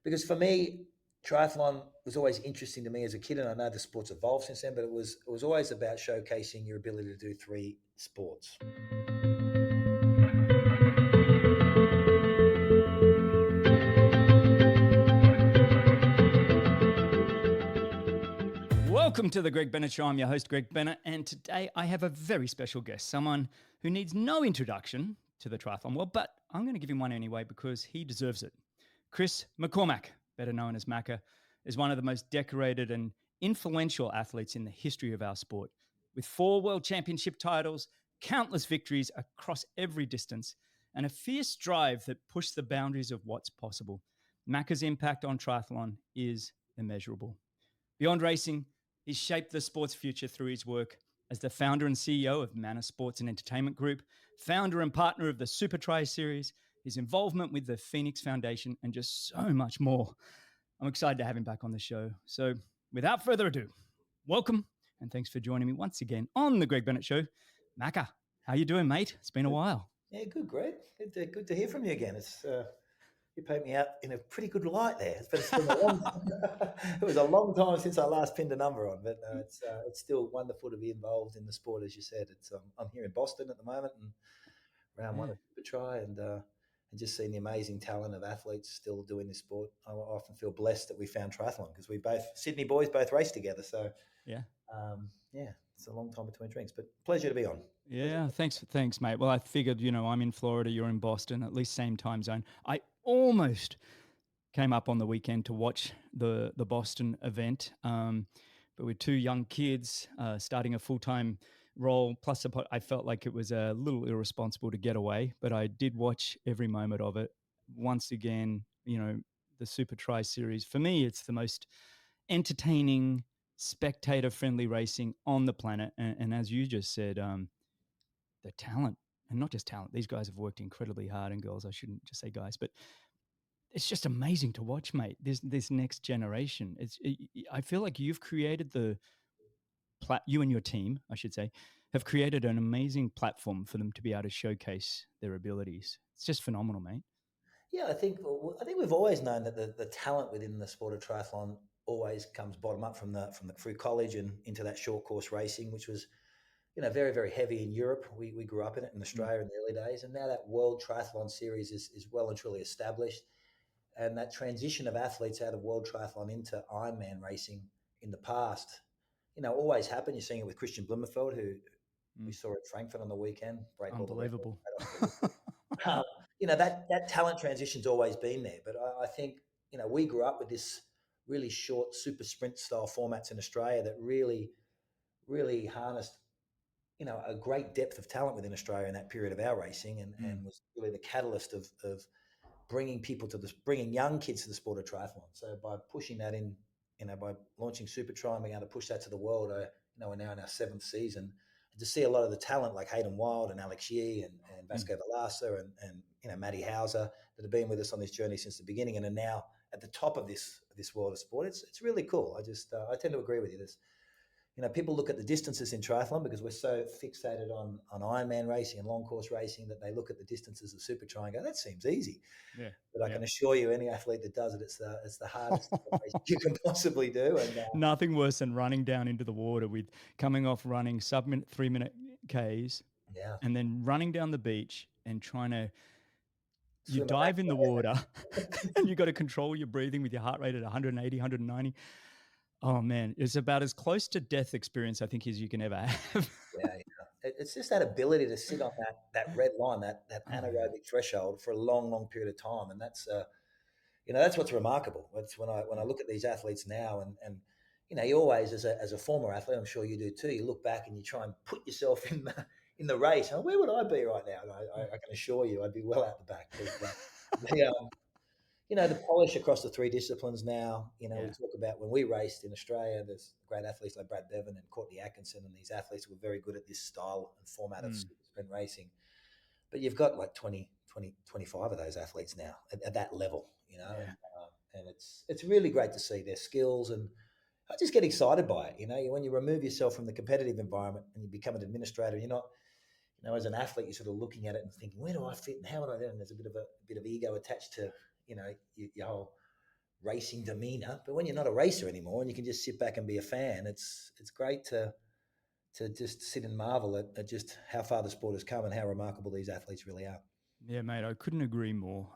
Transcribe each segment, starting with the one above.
because for me, triathlon was always interesting to me as a kid, and I know the sport's evolved since then. But it was always about showcasing your ability to do three sports. Welcome to the Greg Bennett Show. I'm your host, Greg Bennett, and today I have a very special guest, someone who needs no introduction to the triathlon world, but I'm going to give him one anyway because he deserves it. Chris McCormack, better known as Macca, is one of the most decorated and influential athletes in the history of our sport. With 4 world championship titles, countless victories across every distance, and a fierce drive that pushed the boundaries of what's possible, Macca's impact on triathlon is immeasurable. Beyond racing, he's shaped the sport's future through his work as the founder and CEO of Manor Sports and Entertainment Group, founder and partner of the SuperTri series, his involvement with the Phoenix Foundation, and just so much more. I'm excited to have him back on the show. So without further ado, welcome and thanks for joining me once again on the Greg Bennett Show. Macca, how you doing, mate? It's been a while. Yeah, good, Greg. Good to hear from you again. It's you paint me out in a pretty good light there. It's been a long it was a long time since I last pinned a number on, but it's still wonderful to be involved in the sport, as you said. It's I'm here in Boston at the moment and round one of SuperTri and just seeing the amazing talent of athletes still doing this sport. I often feel blessed that we found triathlon because we both Sydney boys both race together. So Yeah. It's a long time between drinks, but pleasure to be on. Yeah, thanks, mate. Well, I figured, I'm in Florida, you're in Boston, at least same time zone. I almost came up on the weekend to watch the Boston event, but with 2 young kids starting a full-time role, plus I felt like it was a little irresponsible to get away, but I did watch every moment of it. Once again, the SuperTri series, for me, it's the most entertaining, spectator-friendly racing on the planet. And as you just said, the talent, and not just talent, these guys have worked incredibly hard, and girls, I shouldn't just say guys, but it's just amazing to watch, mate. This next generation. I feel like you've created you and your team, I should say, have created an amazing platform for them to be able to showcase their abilities. It's just phenomenal, mate. Yeah, I think we've always known that the talent within the sport of triathlon always comes bottom up from the through college and into that short course racing, which was very, very heavy in Europe. We grew up in it in Australia in the early days, and now that World Triathlon Series is well and truly established. And that transition of athletes out of World Triathlon into Ironman racing in the past, always happened. You're seeing it with Christian Blumenfeld, who we saw at Frankfurt on the weekend, break all the records. Unbelievable. That talent transition's always been there. But I think, we grew up with this really short super sprint style formats in Australia that really, really harnessed a great depth of talent within Australia in that period of our racing, and was really the catalyst of bringing bringing young kids to the sport of triathlon. So by pushing that in, by launching SuperTri and being able to push that to the world, we're now in our 7th season, and to see a lot of the talent like Hayden Wild and Alex Yee and Vasco Valasa and Matty Hauser that have been with us on this journey since the beginning and are now at the top of this world of sport. It's really cool. I tend to agree with you. People look at the distances in triathlon because we're so fixated on Ironman racing and long course racing that they look at the distances of SuperTri and go, that seems easy. Yeah. But I can assure you, any athlete that does it, it's the hardest race you can possibly do. And nothing worse than running down into the water with coming off running 3-minute Ks, and then running down the beach and trying to you dive in the water and you got to control your breathing with your heart rate at 180, 190. Oh man, it's about as close to death experience I think as you can ever have. Yeah. It's just that ability to sit on that red line, that anaerobic threshold for a long, long period of time, and that's that's what's remarkable. It's when I look at these athletes now, and you always, as a former athlete, I'm sure you do too, you look back and you try and put yourself in the race. And where would I be right now? And I can assure you, I'd be well out the back. The polish across the 3 disciplines now, we talk about when we raced in Australia, there's great athletes like Brad Bevan and Courtney Atkinson, and these athletes were very good at this style and format of super sprint racing. But you've got like 20, 25 of those athletes now at that level, and it's really great to see their skills, and I just get excited by it. When you remove yourself from the competitive environment and you become an administrator, you're not, as an athlete, you're sort of looking at it and thinking, where do I fit and how would I do? And there's a bit of ego attached to, your whole racing demeanor. But when you're not a racer anymore and you can just sit back and be a fan, it's great to just sit and marvel at just how far the sport has come and how remarkable these athletes really are. Yeah, mate, I couldn't agree more.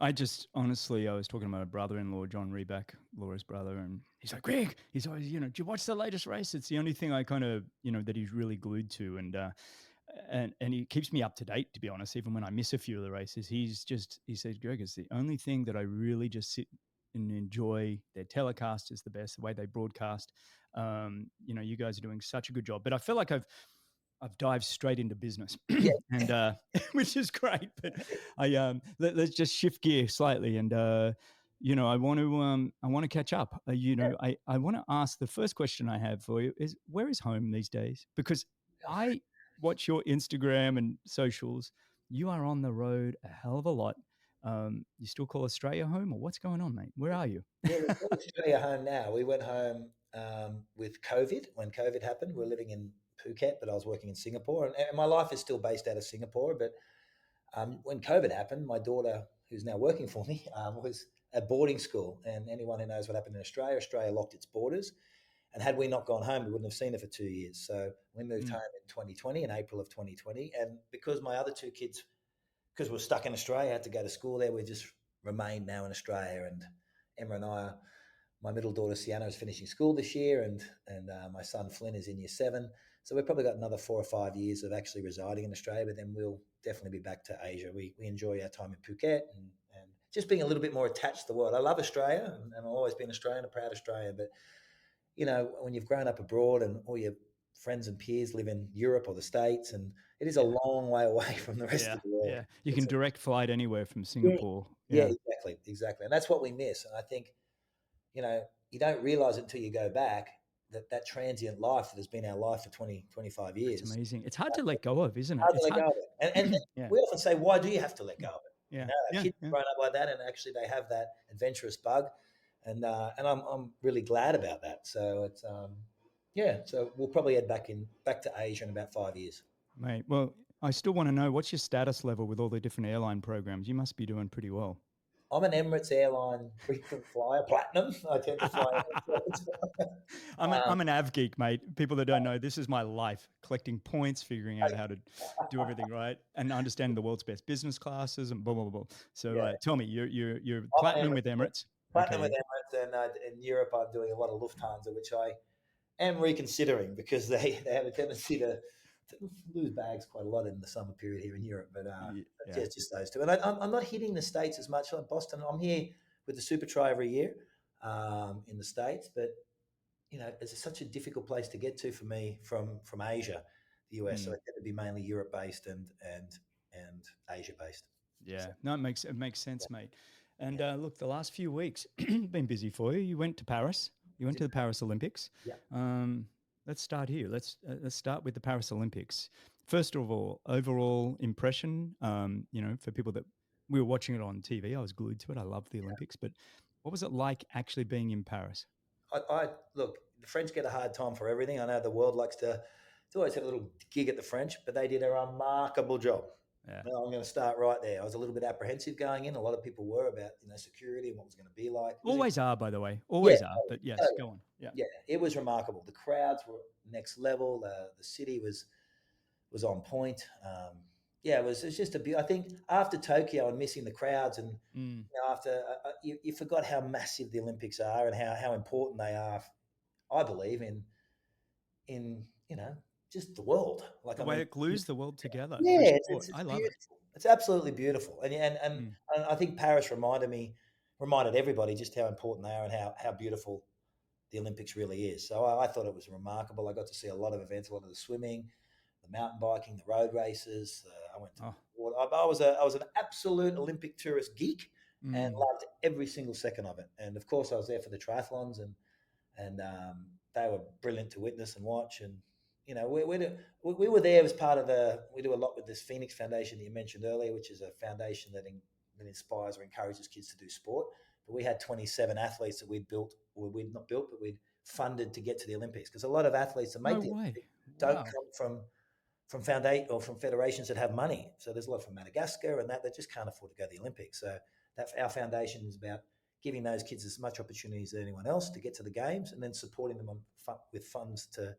I just honestly, I was talking to my brother-in-law, John Reback, Laura's brother, and he's like, Greg, he's always, do you watch the latest race? It's the only thing I kind of, that he's really glued to, and he keeps me up to date. To be honest, even when I miss a few of the races, he says, Greg, it's the only thing that I really just sit and enjoy. Their telecast is the best, the way they broadcast. You guys are doing such a good job, but I feel like I've dived straight into business, Yeah, and which is great. But let's just shift gear slightly, and I want to catch up. I want to ask, the first question I have for you is, where is home these days? Because I watch your Instagram and socials. You are on the road a hell of a lot. You still call Australia home, or what's going on, mate? Where are you? yeah, we call Australia home now. We went home with COVID. When COVID happened, we were living in Phuket, but I was working in Singapore, and my life is still based out of Singapore. But when COVID happened, my daughter, who's now working for me, was at boarding school. And anyone who knows what happened in Australia, Australia locked its borders. And had we not gone home, we wouldn't have seen her for 2 years. So we moved home in 2020, in April of 2020. And because my other two kids, because we're stuck in Australia, had to go to school there, we just remained now in Australia. And Emma and I, my middle daughter Sienna is finishing school this year, and my son Flynn is in year 7. So we've probably got another 4 or 5 years of actually residing in Australia, but then we'll definitely be back to Asia. We enjoy our time in Phuket and just being a little bit more attached to the world. I love Australia, and I've always been Australian, a proud Australian. But when you've grown up abroad and all your friends and peers live in Europe or the States, and it is a Yeah, long way away from the rest yeah, of the world. yeah. You can It's a, direct flight anywhere from yeah, Singapore. yeah, Yeah, exactly, and that's what we miss. And I think you don't realize it until you go back that transient life that has been our life for 20, 25 that's years. amazing. It's hard to let go of, isn't it? Hard to It's let hard. go of it. And Yeah, we often say, why do you have to let go of it? yeah, Our yeah, kids yeah. grown up like that, and actually they have that adventurous bug, and I'm really glad about that. So it's yeah. So we'll probably head back to Asia in about 5 years. Mate, well, I still want to know, what's your status level with all the different airline programs? You must be doing pretty well. I'm an Emirates airline frequent flyer, platinum. I tend to fly. I'm an av geek, mate. People that don't know, this is my life: collecting points, figuring out how to do everything right, and understanding the world's best business classes and blah blah blah. So Yeah, tell me, you're I'm an platinum with Emirates Emirates. platinum with Okay. Emirates, and in Europe I'm doing a lot of Lufthansa, which I am reconsidering because they have a tendency to lose bags quite a lot in the summer period here in Europe. But Yeah. just those two. And I'm not hitting the States as much like Boston. I'm here with the SuperTri every year in the States, but it's such a difficult place to get to for me from Asia, the US. So I Mm. tend to be mainly Europe based and Asia based. Yeah, So no, it makes sense, mate. And yeah, look, the last few weeks been busy for you. You went to Paris. You went to the Paris Olympics. yeah. Um, let's start here. Let's start with the Paris Olympics. First of all, overall impression. For people that we were watching it on TV, I was glued to it. I love the Olympics, but what was it like actually being in Paris? I look. The French get a hard time for everything. I know the world likes to always have a little gig at the French, but they did a remarkable job. Yeah, Well, I'm going to start right there. I was a little bit apprehensive going in. A lot of people were about security and what was going to be like. It was always are, by the way, yeah, always are. But yes, totally. go on. Yeah. Yeah, it was remarkable. The crowds were next level. The city was on point. Yeah, it was just I think after Tokyo and missing the crowds, and Mm. after you forgot how massive the Olympics are and how important they are. I believe in just the world. Like The I way mean, it glues the world together yeah, through it's, sport. it's, I it's love it. beautiful. It's absolutely beautiful, Mm. and I think Paris reminded everybody just how important they are and how beautiful the Olympics really is. So I thought it was remarkable. I got to see a lot of events, a lot of the swimming, the mountain biking, the road races. I went to Oh. water. I was an absolute Olympic tourist geek and Mm. loved every single second of it. And of course, I was there for the triathlons, and they were brilliant to witness and watch. And we were there as part of we do a lot with this Phoenix Foundation that you mentioned earlier, which is a foundation that inspires or encourages kids to do sport. But we had 27 athletes that we'd built, or we'd not built, but we'd funded to get to the Olympics. Because a lot of athletes that No make the way. Olympics don't Wow. come from foundation or from federations that have money. So there's a lot from Madagascar and that just can't afford to go to the Olympics. So our foundation is about giving those kids as much opportunity as anyone else to get to the games, and then supporting them with funds to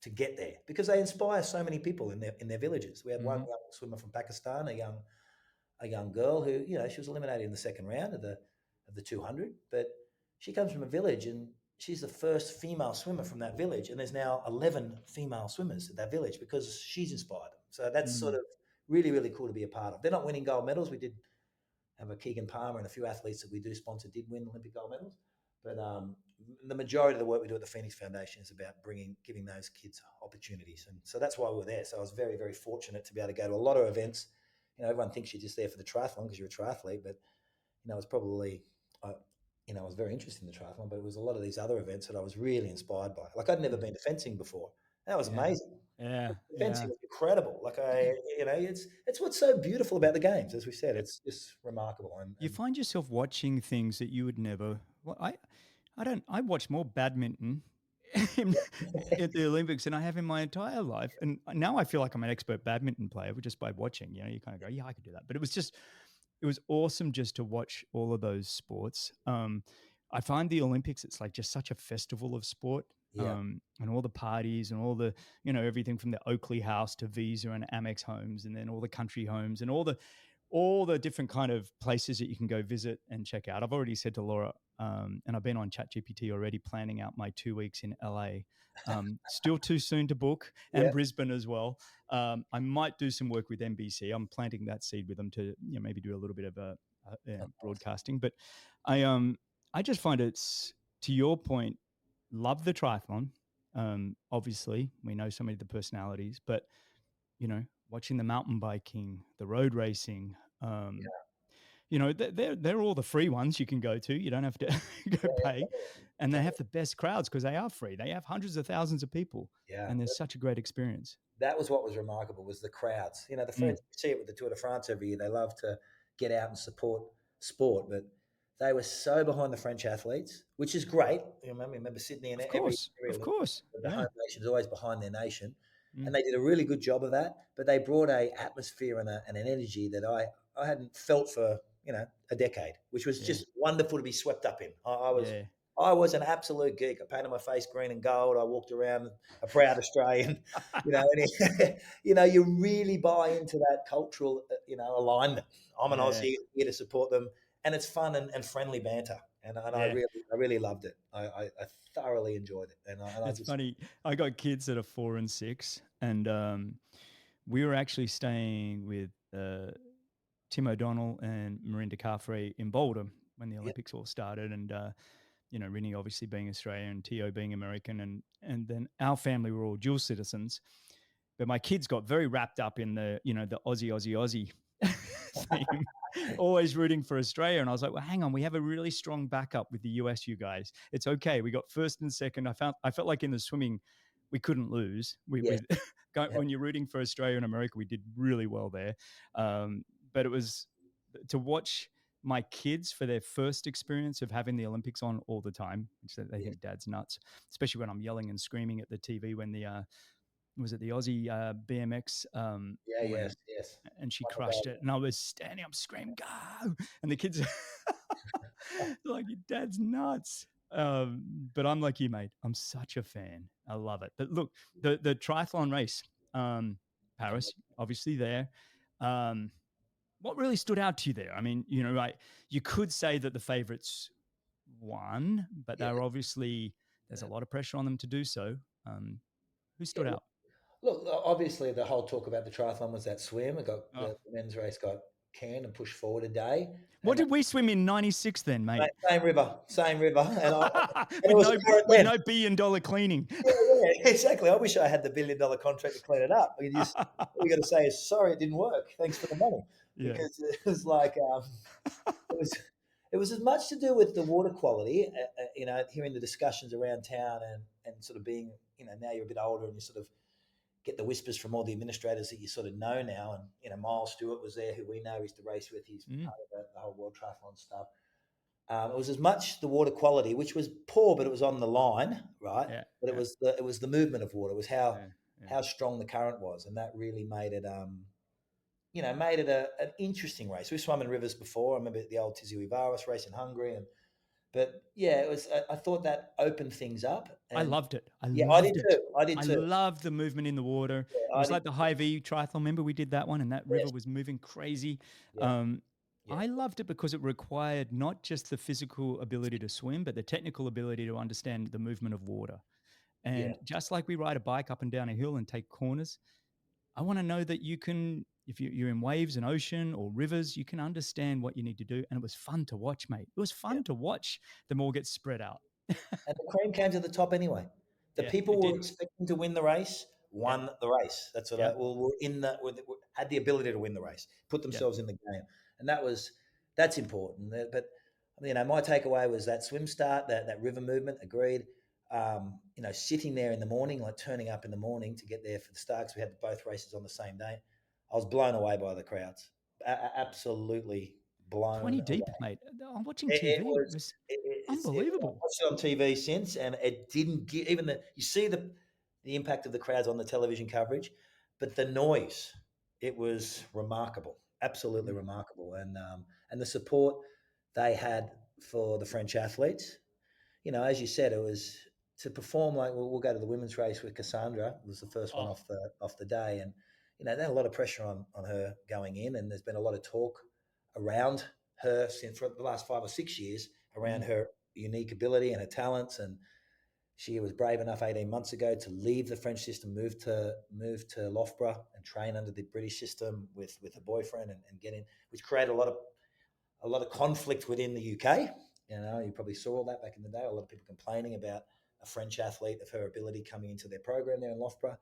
to get there, because they inspire so many people in their villages. We had one Mm-hmm. young swimmer from Pakistan, a young girl who, she was eliminated in the second round of the 200, but she comes from a village, and she's the first female swimmer from that village, and there's now 11 female swimmers at that village because she's inspired them. So that's sort Mm. of really, really cool to be a part of. They're not winning gold medals. We did have a Keegan Palmer and a few athletes that we do sponsor did win Olympic gold medals, but the majority of the work we do at the Phoenix Foundation is about giving those kids opportunities, and so that's why we were there. So I was very, very fortunate to be able to go to a lot of events. Everyone thinks you're just there for the triathlon because you're a triathlete, but it's probably, I was very interested in the triathlon, but it was a lot of these other events that I was really inspired by. Like, I'd never Mm. been to fencing before. That was Yeah. amazing. Yeah. The fencing Yeah. was incredible. Like, it's what's so beautiful about the games. As we said, it's just remarkable. You find yourself watching things that you would never. Well, I don't. I watch more badminton in, at the Olympics than I have in my entire life, and now I feel like I'm an expert badminton player just by watching. You kind of go, yeah, I could do that. But it was awesome just to watch all of those sports. I find the Olympics, it's like just such a festival of sport. yeah, And all the parties and all the, everything from the Oakley House to Visa and Amex homes, and then all the country homes and all the different kind of places that you can go visit and check out. I've already said to Laura, and I've been on ChatGPT already planning out my 2 weeks in LA. Still too soon to book, and yeah, Brisbane as well. I might do some work with NBC. I'm planting that seed with them to maybe do a little bit of broadcasting. But I just find it's, to your point, love the triathlon. Obviously, we know so many of the personalities, but watching the mountain biking, the road racing. They're all the free ones you can go to. You don't have to go yeah, pay, and they have the best crowds because they are free. They have hundreds of thousands of people, yeah. and there's such a great experience. That was what was remarkable, was the crowds. The Mm, French, you see it with the Tour de France every year. They love to get out and support sport, but they were so behind the French athletes, which is great. Remember Sydney, and of every course, every of Olympic, course, the yeah. home nation is always behind their nation, Mm, and they did a really good job of that. But they brought a atmosphere and an energy that I hadn't felt for a decade, which was yeah, just wonderful to be swept up in. yeah. I was an absolute geek. I painted my face green and gold. I walked around a proud Australian, and you really buy into that cultural, alignment. I'm an Yeah, Aussie here to support them, and it's fun and friendly banter, and yeah. I really loved it. I thoroughly enjoyed it, and I It's just funny. I got kids that are 4 and 6, and we were actually staying with Tim O'Donnell and Marinda Carfrey in Boulder when the yeah, Olympics all started, and Rinny obviously being Australian and Tio being American, and then our family were all dual citizens. But my kids got very wrapped up in the Aussie theme, always rooting for Australia. And I was like, well, hang on, we have a really strong backup with the US, you guys. It's okay. We got first and second. I felt like in the swimming, we couldn't lose. yes, yeah, When you're rooting for Australia and America, we did really well there. But it was to watch my kids for their first experience of having the Olympics on all the time, which they yeah, think dad's nuts, especially when I'm yelling and screaming at the TV when the was it the Aussie BMX yeah, when yes, yes. and she Michael crushed Bell. it, and I was standing up screaming go, and the kids like, your dad's nuts. But I'm like you, mate. I'm such a fan. I love it. But look, the triathlon race, Paris, obviously there. Um, what really stood out to you there? I mean, you could say that the favorites won, but Yeah, they're obviously, there's a yeah, lot of pressure on them to do so. Who yeah. stood out? Look, obviously, the whole talk about the triathlon was that swim. It got Oh. the men's race got canned and pushed forward a day, What and did we swim in '96 then, mate? same river, and it with was no apparent with then. no $1 billion cleaning. Yeah, yeah, exactly. I wish I had the $1 billion contract to clean it up. All you got to say is sorry, it didn't work. Thanks for the money, Yeah. because it was like it was it was as much to do with the water quality. Hearing the discussions around town and sort of being, now you're a bit older and you sort of get the whispers from all the administrators that you sort of know now. And Miles Stewart was there, who we know, used to race with. He's Mm, part of the whole World Triathlon stuff. It was as much the water quality, which was poor, but it was on the line, right? yeah, But yeah, it was the movement of water. It was how yeah, yeah. how strong the current was, and that really made it made it an interesting race. We've swum in rivers before. I remember the old Tizi Vivaras race in Hungary, but yeah, it was. I thought that opened things up, I and loved it. I yeah, I did loved it. too. I did I too. loved the movement in the water. It Yeah, I was did. like the high V triathlon. Remember we did that one, and that river Yes. was moving crazy. Yeah. Um, Yeah. I loved it because it required not just the physical ability to swim, but the technical ability to understand the movement of water. Yeah. And just like we ride a bike up and down a hill and take corners, I want to know that you can, if you're in waves and ocean or rivers, you can understand what you need to do. And it was fun to watch, mate. It was Yeah. fun to watch them all get spread out. And the cream came to the top anyway. The Yeah, people it were did. expecting to win the race Yep. won the race. That's what I Yep. well were in the had the ability to win the race, put Yep. themselves in the game, and that's important. But my takeaway was that swim start, that river movement. Agreed. Sitting there in the morning, like turning up in the morning to get there for the start, because we had both races on the same day. I was blown away by the crowds. Absolutely blown 20 deep, away. mate. I'm watching It TV. It was was I've unbelievable. watched it on TV since, and it didn't give even you see the impact of the crowds on the television coverage, but the noise, it was remarkable, absolutely Mm. remarkable, and the support they had for the French athletes. As you said, it was to perform like we'll go to the women's race with Cassandra. It was the first one Oh, off the day, and they had a lot of pressure on her going in, and there's been a lot of talk around her since for the last 5 or 6 years around mm. her unique ability and her talents. And she was brave enough 18 months ago to leave the French system, move to Loughborough and train under the British system with a boyfriend and get in, which created a lot of conflict within the UK. You probably saw all that back in the day. A lot of people complaining about a French athlete of her ability coming into their program there in Loughborough.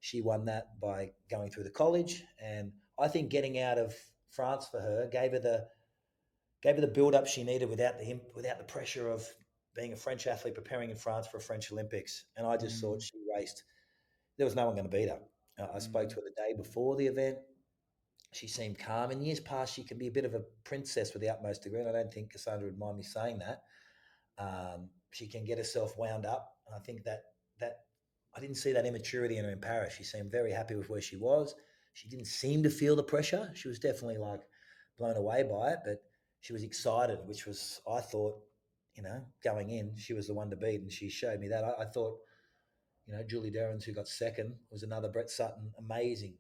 She won that by going through the college, and I think getting out of France for her gave her the build up she needed without the pressure of being a French athlete preparing in France for a French Olympics. And I just thought Mm. she raced. There was no one going to beat her. I spoke to Mm. her the day before the event. She seemed calm. In years past, she can be a bit of a princess with the utmost degree. And I don't think Cassandra would mind me saying that. She can get herself wound up, and I think that I didn't see that immaturity in her in Paris. She seemed very happy with where she was. She didn't seem to feel the pressure. She was definitely like blown away by it, but she was excited, which was I thought, going in, she was the one to beat, and she showed me that. I thought, Julie Derrins, who got second, was another Brett Sutton, amazing.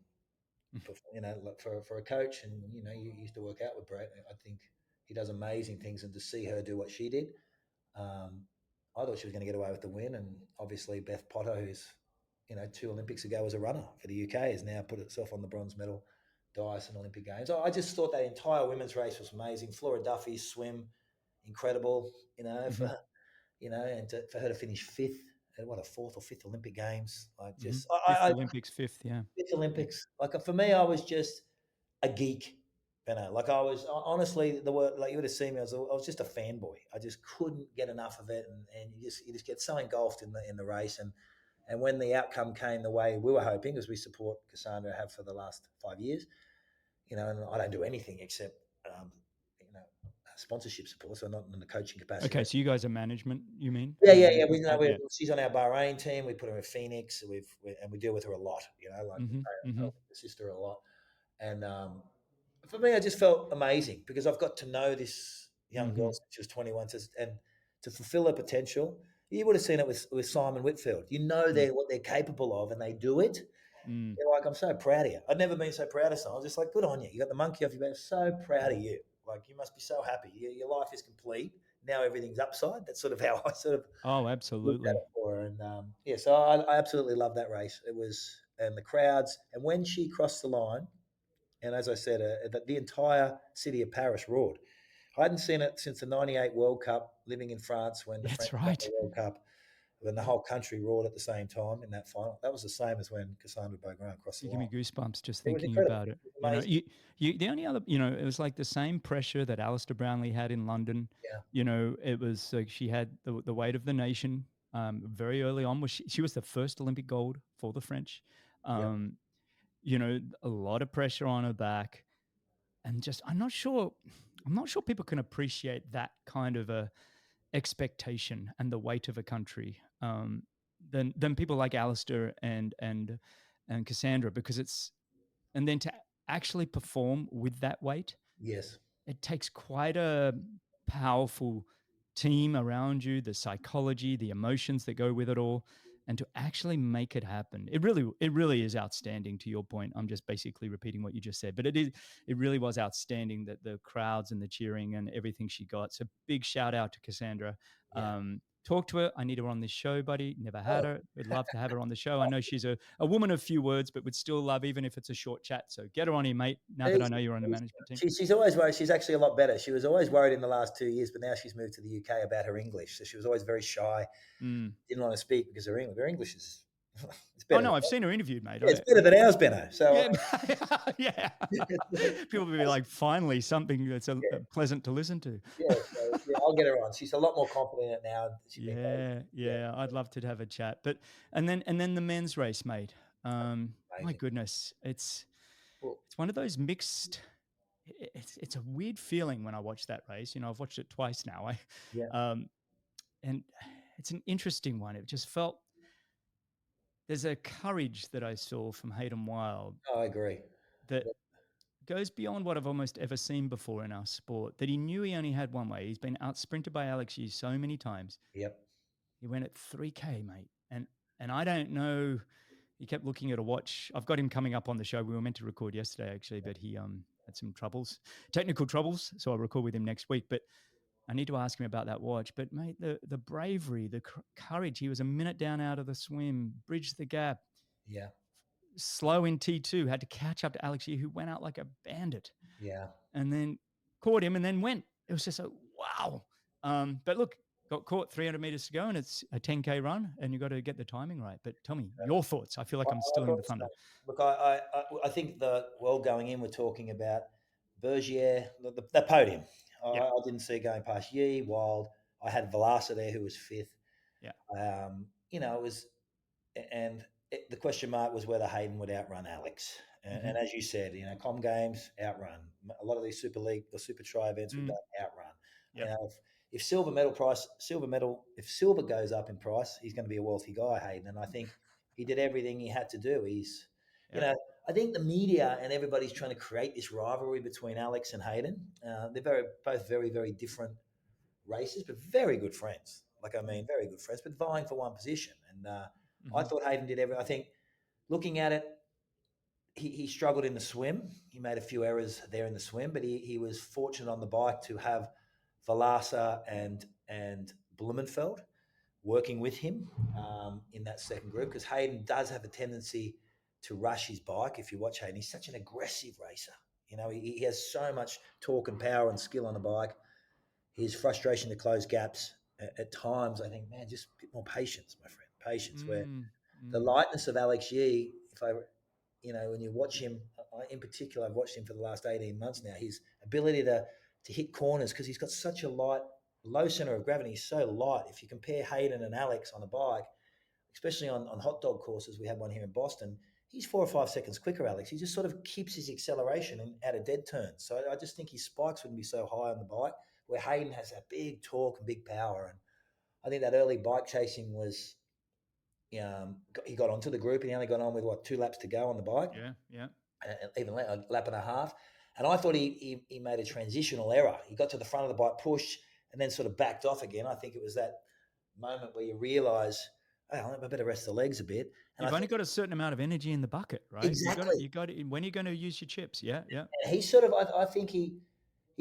Like for a coach, and you used to work out with Brett. I think he does amazing things, and to see her do what she did, um, I thought she was going to get away with the win, and obviously Beth Potter, who's 2 Olympics ago was a runner for the UK, has now put itself on the bronze medal dice in Olympic Games. I just thought that entire women's race was amazing. Flora Duffy's swim, incredible. Mm-hmm. And for her to finish fifth at what a fourth or fifth Olympic Games, like Mm-hmm. just Fifth Olympics, fifth. Yeah. fifth Yeah. Olympics. Like for me, I was just a geek. Like I was honestly the word like you would have seen me. I was just a fanboy. I just couldn't get enough of it, and you just get so engulfed in the race, and when the outcome came the way we were hoping, because we support Cassandra have for the last 5 years, and I don't do anything except you know sponsorship support, so not in the coaching capacity, Okay, but so you guys are management, you mean? yeah, You're yeah, the yeah. management side? Yeah. She's on our Bahrain team. We put her in Phoenix. And we deal with her a lot. Like we Mm-hmm. pay Mm-hmm. her sister a lot. And for me, I just felt amazing because I've got to know this young girl Mm-hmm. since she was 21, and to fulfill her potential. You would have seen it with Simon Whitfield. Mm. They're what they're capable of, and they do it. Mm. You're like, I'm so proud of you. I've never been so proud of someone. I was just like, good on you. You got the monkey off your back. So proud of you. Like, you must be so happy. Your life is complete. Now everything's upside. That's sort of how I sort of Oh, looked at absolutely. it for her. And yeah, so I absolutely love that race. It was, and the crowds. And when she crossed the line, and as I said, the entire city of Paris roared. I hadn't seen it since the '98 World Cup, living in France when the French That's won right. the World Cup, when the whole country roared at the same time in that final. That was the same as when Cassandra Beaugrand crossed the You give me line. goosebumps just It was thinking incredible. about it. It was You know, amazing. the only other, it was like the same pressure that Alistair Brownlee had in London. Yeah, It was like she had the weight of the nation very early on. She was the first Olympic gold for the French. yeah, Um, a lot of pressure on her back, and just I'm not sure people can appreciate that kind of a expectation and the weight of a country than people like Alistair and Cassandra, because it's and then to actually perform with that weight, Yes. it takes quite a powerful team around you, the psychology, the emotions that go with it all, and to actually make it happen. It really is outstanding to your point. I'm just basically repeating what you just said, but it really was outstanding that the crowds and the cheering and everything she got. So big shout out to Cassandra. Yeah. Talk to her. I need her on this show, buddy. Never had Oh, her. Would love to have her on the show. I know she's a woman of few words, but would still love, even if it's a short chat. So get her on here, mate. Now that I know easy, you're on the easy. management team. She's always worried. She's actually a lot better. She was always worried in the last 2 years, but now she's moved to the UK about her English. So she was always very shy, Mm. didn't want to speak because her English is it's Oh better. no, I've seen her interviewed, mate. Yeah, it's better than ours, Benno. So Yeah, yeah. People will be like, finally, something that's yeah, pleasant to listen to. yeah, so yeah, I'll get her on. She's a lot more confident in it now. She's been going. Yeah, Yeah, yeah. I'd love to have a chat, but and then the men's race, mate. My amazing. goodness, it's Well, it's one of those mixed. It's a weird feeling when I watch that race. I've watched it twice now. yeah, And it's an interesting one. It just felt there's a courage that I saw from Hayden Wild I agree. that goes beyond what I've almost ever seen before in our sport. That he knew he only had one way. He's been out sprinted by Alex Hughes so many times. Yep. He went at 3K, mate. And I don't know. He kept looking at a watch. I've got him coming up on the show. We were meant to record yesterday, actually, but he had some troubles, technical troubles. So I'll record with him next week. But I need to ask him about that watch. But mate, the bravery, the courage. He was a minute down out of the swim, bridged the gap, Yeah. slow in T2, had to catch up to Alex Yee, who went out like a bandit, Yeah. and then caught him and then went. It was just a wow. But look, got caught 300 meters to go, and it's a 10K run, and you got to get the timing right. But tell me your thoughts. I feel like I'm I stealing thought the the thunder. same. Look, I think going in, we're talking about Bergier, the podium. Yeah, I didn't see going past Yee, Wild. I had Velasa there, who was fifth. yeah. It was, and the question mark was whether Hayden would outrun Alex. Mm-hmm. And as you said, Com Games outrun. A lot of these Super League or Super Tri events we've done outrun. Yep. If if silver goes up in price, he's going to be a wealthy guy, Hayden. And I think he did everything he had to do. Yep. I think the media and everybody's trying to create this rivalry between Alex and Hayden. They're both very, very different races, but very good friends. Very good friends, but vying for one position. And I Mm-hmm. thought Hayden did everything. I think looking at it, he struggled in the swim. He made a few errors there in the swim, but he was fortunate on the bike to have Valasa and Blumenfeld working with him in that second group, because Hayden does have a tendency to rush his bike. If you watch Hayden, he's such an aggressive racer. He has so much torque and power and skill on the bike. His frustration to close gaps at times, I think, man, just a bit more patience, my friend. Patience. Where the Mm-hmm. lightness of Alex Yee, when you watch him, in particular, I've watched him for the last 18 months now, his ability to hit corners, because he's got such a low center of gravity. He's so light. If you compare Hayden and Alex on a bike, especially on hot dog courses, we had one here in Boston, he's 4 or 5 seconds quicker, Alex. He just sort of keeps his acceleration out of dead turns. So I just think his spikes wouldn't be so high on the bike, where Hayden has that big torque and big power. And I think that early bike chasing was, he got onto the group and he only got on with 2 laps to go on the bike, Yeah, yeah. even a lap and a half. And I thought he made a transitional error. He got to the front of the bike, pushed, and then sort of backed off again. I think it was that moment where you realise, oh, I better rest the legs a bit. And I You've only think got a certain amount of energy in the bucket, right? exactly. You got it. When are you going to use your chips? Yeah, yeah. And he sort of, I think he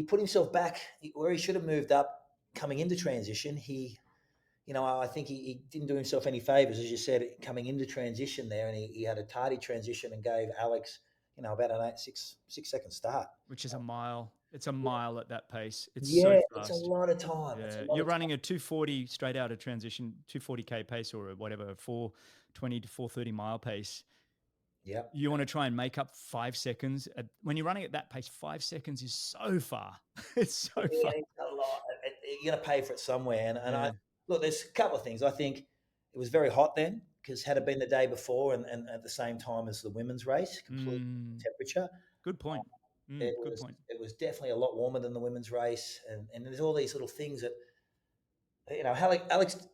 put himself back where he should have moved up coming into transition. I think he didn't do himself any favors, as you said, coming into transition there, and he had a tardy transition and gave Alex, about an 6 second start. Which is a mile. It's a mile at that pace. It's so Yeah, it's a fast. lot of time. It's a Yeah, lot you're of time. running a 240 straight out of transition, 240K pace or whatever, 420 to 430 mile pace. Yeah. You want to try and make up 5 seconds. When you're running at that pace, 5 seconds is so far. It's so Yeah, far. it's a lot. You're going to pay for it somewhere. And I Yeah. look, there's a couple of things. I think it was very hot then, because had it been the day before and at the same time as the women's race, complete Mm, temperature, good point. it Good was point. it was definitely a lot warmer than the women's race. And there's all these little things that Alex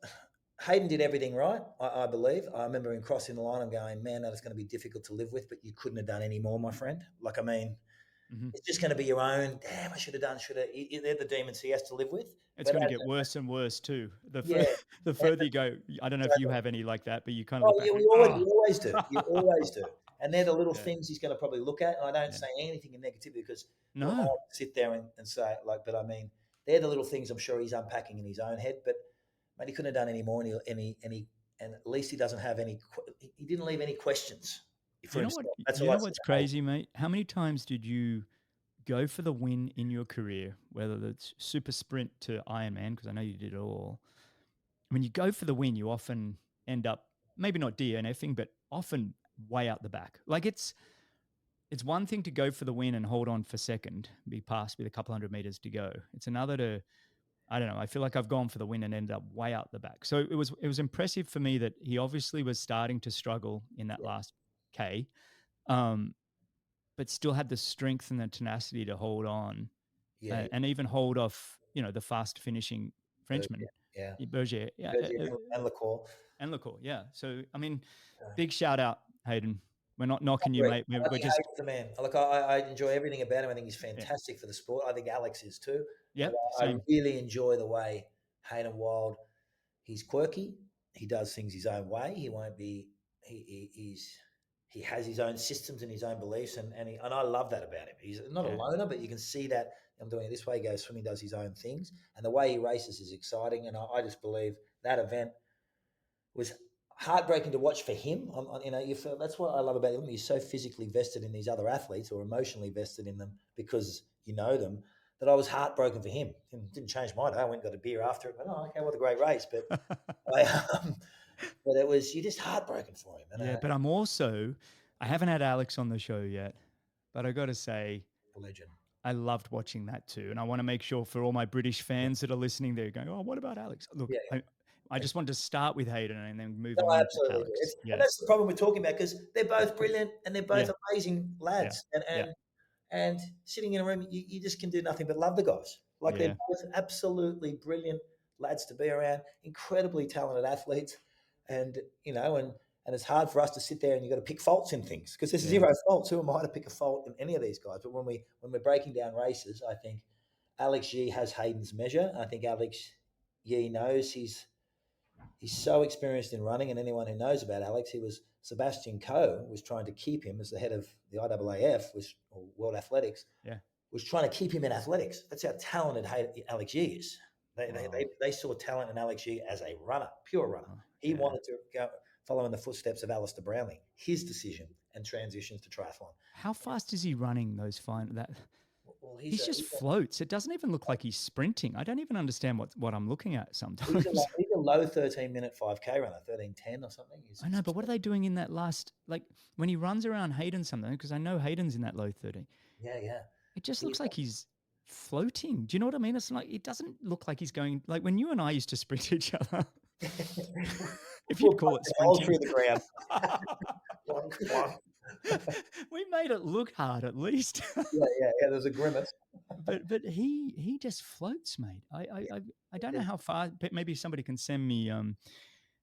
Hayden did everything right, I believe. I remember him crossing the line and going, man, that is going to be difficult to live with, but you couldn't have done any more, my friend. Like, I mean, Mm-hmm. it's just going to be your own, damn, I should have done, should have. They're the demons he has to live with. It's But going to get worse and worse too. yeah, The further you go, I don't know if you totally. have any like that, but you kind of look Oh, back yeah, and oh, you always do. You always do. And they're the little yeah, things he's going to probably look at. And I don't yeah. say anything in negativity because who am I No, to sit there and say, like, but I mean, they're the little things I'm sure he's unpacking in his own head. But, mate, he couldn't have done any more. And at least he doesn't have any, he didn't leave any questions for you know what? himself. That's You all I know say. what's crazy, mate? How many times did you go for the win in your career, whether it's super sprint to Ironman, because I know you did it all. When you go for the win, you often end up maybe not DNFing, but often way out the back. Like it's one thing to go for the win and hold on for second, be passed with a couple hundred meters to go. It's another to I don't know. I feel like I've gone for the win and ended up way out the back. So it was impressive for me that he obviously was starting to struggle in that Yeah, last K, um, but still had the strength and the tenacity to hold on yeah, and even hold off, the fast finishing Frenchman, yeah. Berger, yeah, And Lacour. and Lecourt, yeah. So I mean, big shout out, Hayden. We're not knocking you, Great. mate. We're, I we're think just Hayden's the man. Look, I enjoy everything about him. I think he's yeah, fantastic for the sport. I think Alex is too. Like, yep, I same, really enjoy the way Hayden Wild. He's quirky. He does things his own way. He won't be. He has his own systems and his own beliefs, and I love that about him. He's not a yeah, loner, but you can see that I'm doing it this way. He goes swimming, does his own things, and the way he races is exciting. And I just believe that event was heartbreaking to watch for him. You feel, that's what I love about him. He's so physically vested in these other athletes or emotionally vested in them because you know them. That I was heartbroken for him. It didn't change my day. I went and got a beer after it. But okay, what a great race! I, um, but you're just heartbroken for him. And yeah. But I haven't had Alex on the show yet, but I got to say, a legend. I loved watching that too. And I want to make sure for all my British fans that are listening, they're going, oh, what about Alex? Look, Yeah, I just wanted to start with Hayden and then move no, I on to absolutely do. Alex. And Yeah. that's the problem we're talking about because they're both brilliant and they're both Yeah. amazing Yeah. lads. Yeah. And sitting in a room, you just can do nothing but love the guys. Like they're Yeah. both absolutely brilliant lads to be around, incredibly talented athletes, and and it's hard for us to sit there and you've got to pick faults in things because there's Yeah. zero faults. Who am I to pick a fault in any of these guys? But when we're breaking down races, I think Alex Yee has Hayden's measure. I think Alex Yee knows he's so experienced in running, and anyone who knows about Alex, he was Sebastian Coe was trying to keep him as the head of the IAAF, or World Athletics, Yeah. was trying to keep him in athletics. That's how talented Alex Yee is. Wow. They saw talent in Alex Yee as a runner, pure runner. Oh, He yeah. wanted to go follow in the footsteps of Alistair Brownlee, his decision and transitions to triathlon. How fast is he running those that Well, he just floats. It doesn't even look like he's sprinting. I don't even understand what I'm looking at sometimes. he's a low 13-minute 5K runner, 13:10 or something. I know, but what are they doing in that last, like when he runs around Hayden something? Because I know Hayden's in that low 30. Yeah, yeah. It just looks like he's floating. Do you know what I mean? It's like, it doesn't look like he's going, like when you and I used to sprint each other, if you'd call it all sprinting. through the ground. We made it look hard at least. Yeah. There's a grimace. but he just floats, mate. I don't know how far. Maybe somebody can send me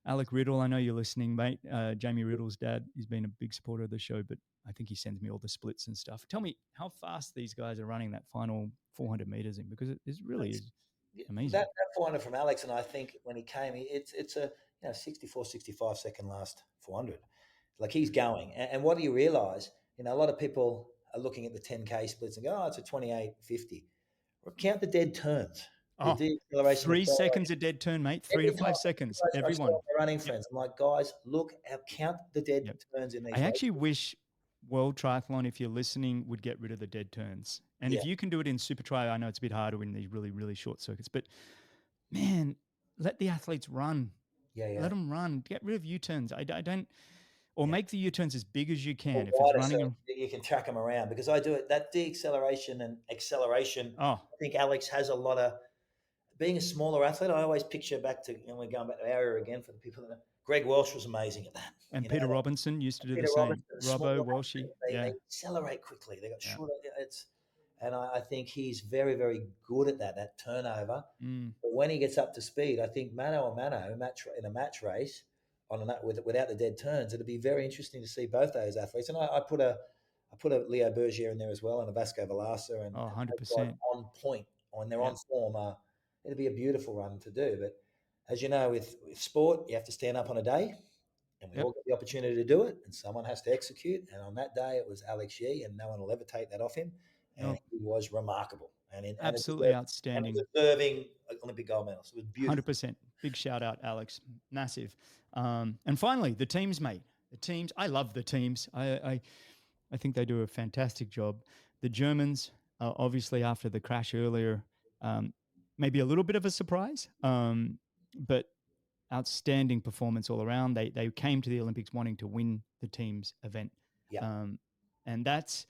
Alec Riddle. I know you're listening, mate. Jamie Riddle's dad. He's been a big supporter of the show, but I think he sends me all the splits and stuff. Tell me how fast these guys are running that final 400 meters in, because it really is amazing. That 400 from Alex, and I think when he came, it's a 64, 65 second last 400. Like he's going, and what do you realize? A lot of people are looking at the 10K splits and go, "Oh, it's a 28:50." Count the dead turns. The Oh, deceleration. 3 seconds a dead turn, mate. 3 to 5 seconds. Everyone. My running friends. I'm like, guys, look, count the dead turns in these. I actually wish World Triathlon, if you're listening, would get rid of the dead turns. And if you can do it in SuperTri, I know it's a bit harder in these really, really short circuits, but man, let the athletes run. Yeah. Let them run. Get rid of U-turns. I don't, or make the U-turns as big as you can. If it's running, so you can track them around, because I do it. That deceleration and acceleration. Oh, I think Alex has a lot of. Being a smaller athlete, I always picture back to, we're going back to our era again for the people that know. Greg Welsh was amazing at that. and Peter Robinson used to do the Peter same. Robinson, Robbo, Walshy. they accelerate quickly. They got shorter. and I think he's very, very good at that turnover. Mm. But when he gets up to speed, I think mano a mano in a match race without the dead turns, it'll be very interesting to see both those athletes. And I put a Leo Bergier in there as well, and a Vasco Velasa, Oh, and those guys 100%. on point when they're Yep. on form. It'll be a beautiful run to do. But as you know, with sport, you have to stand up on a day, and we Yep. all get the opportunity to do it, and someone has to execute. And on that day, it was Alex Yee, and no one will ever take that off him. And No, he was remarkable, absolutely outstanding. a deserving Olympic gold medal. So it was beautiful. 100%. Big shout out, Alex. Massive. And finally, the teams, mate. The teams. I love the teams. I think they do a fantastic job. The Germans, obviously, after the crash earlier, um, maybe a little bit of a surprise, but outstanding performance all around. They came to the Olympics wanting to win the teams event, Yeah, um, and that's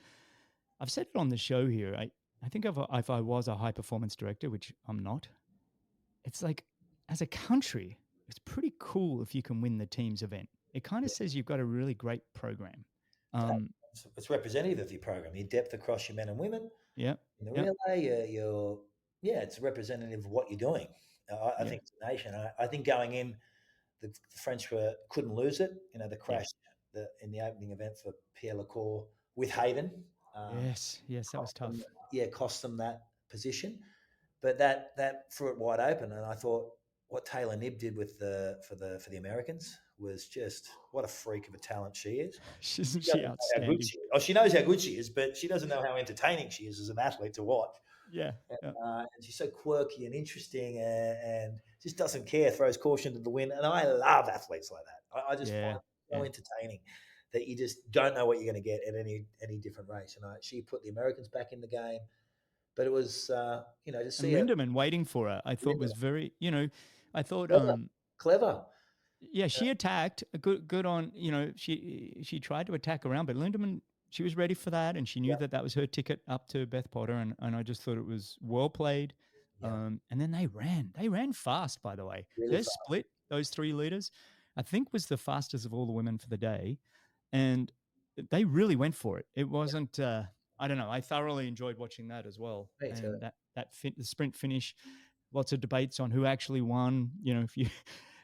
I've said it on the show here. I think if I was a high performance director, which I'm not, it's like as a country, it's pretty cool if you can win the teams event. It kind of yeah. says you've got a really great program. So Um, it's representative of your program, your depth across your men and women yeah, in the yeah, relay. Yeah, it's representative of what you're doing. I yeah, think it's a nation. I think going in, the French couldn't lose it. You know, the yeah. crash in the opening event for Pierre Lecour with Hayden. Um, Yes, yes, that was cost them, tough. cost them that position. But that threw it wide open, and I thought what Taylor Nibb did with the Americans was just what a freak of a talent she is. Isn't She she doesn't know how good outstanding? she is. Oh, she knows how good she is, but she doesn't know how entertaining she is as an athlete to watch. Yeah, yeah, And she's so quirky and interesting, and just doesn't care. Throws caution to the wind, and I love athletes like that. I just find yeah, it so yeah. entertaining that you just don't know what you're going to get at any different race. And she put the Americans back in the game, but it was to And see her Lindemann waiting for her, I thought was very, I thought, clever, clever. yeah, she attacked. Good on, she tried to attack around, but Lindemann, she was ready for that, and she knew Yeah, that was her ticket up to Beth Potter, and I just thought it was well played. yeah, And then they ran fast. By the way, really their fast. split, those three leaders, I think was the fastest of all the women for the day, and they really went for it. It Yeah, wasn't. I don't know. I thoroughly enjoyed watching that as well, me too. and the sprint finish. Lots of debates on who actually won. If you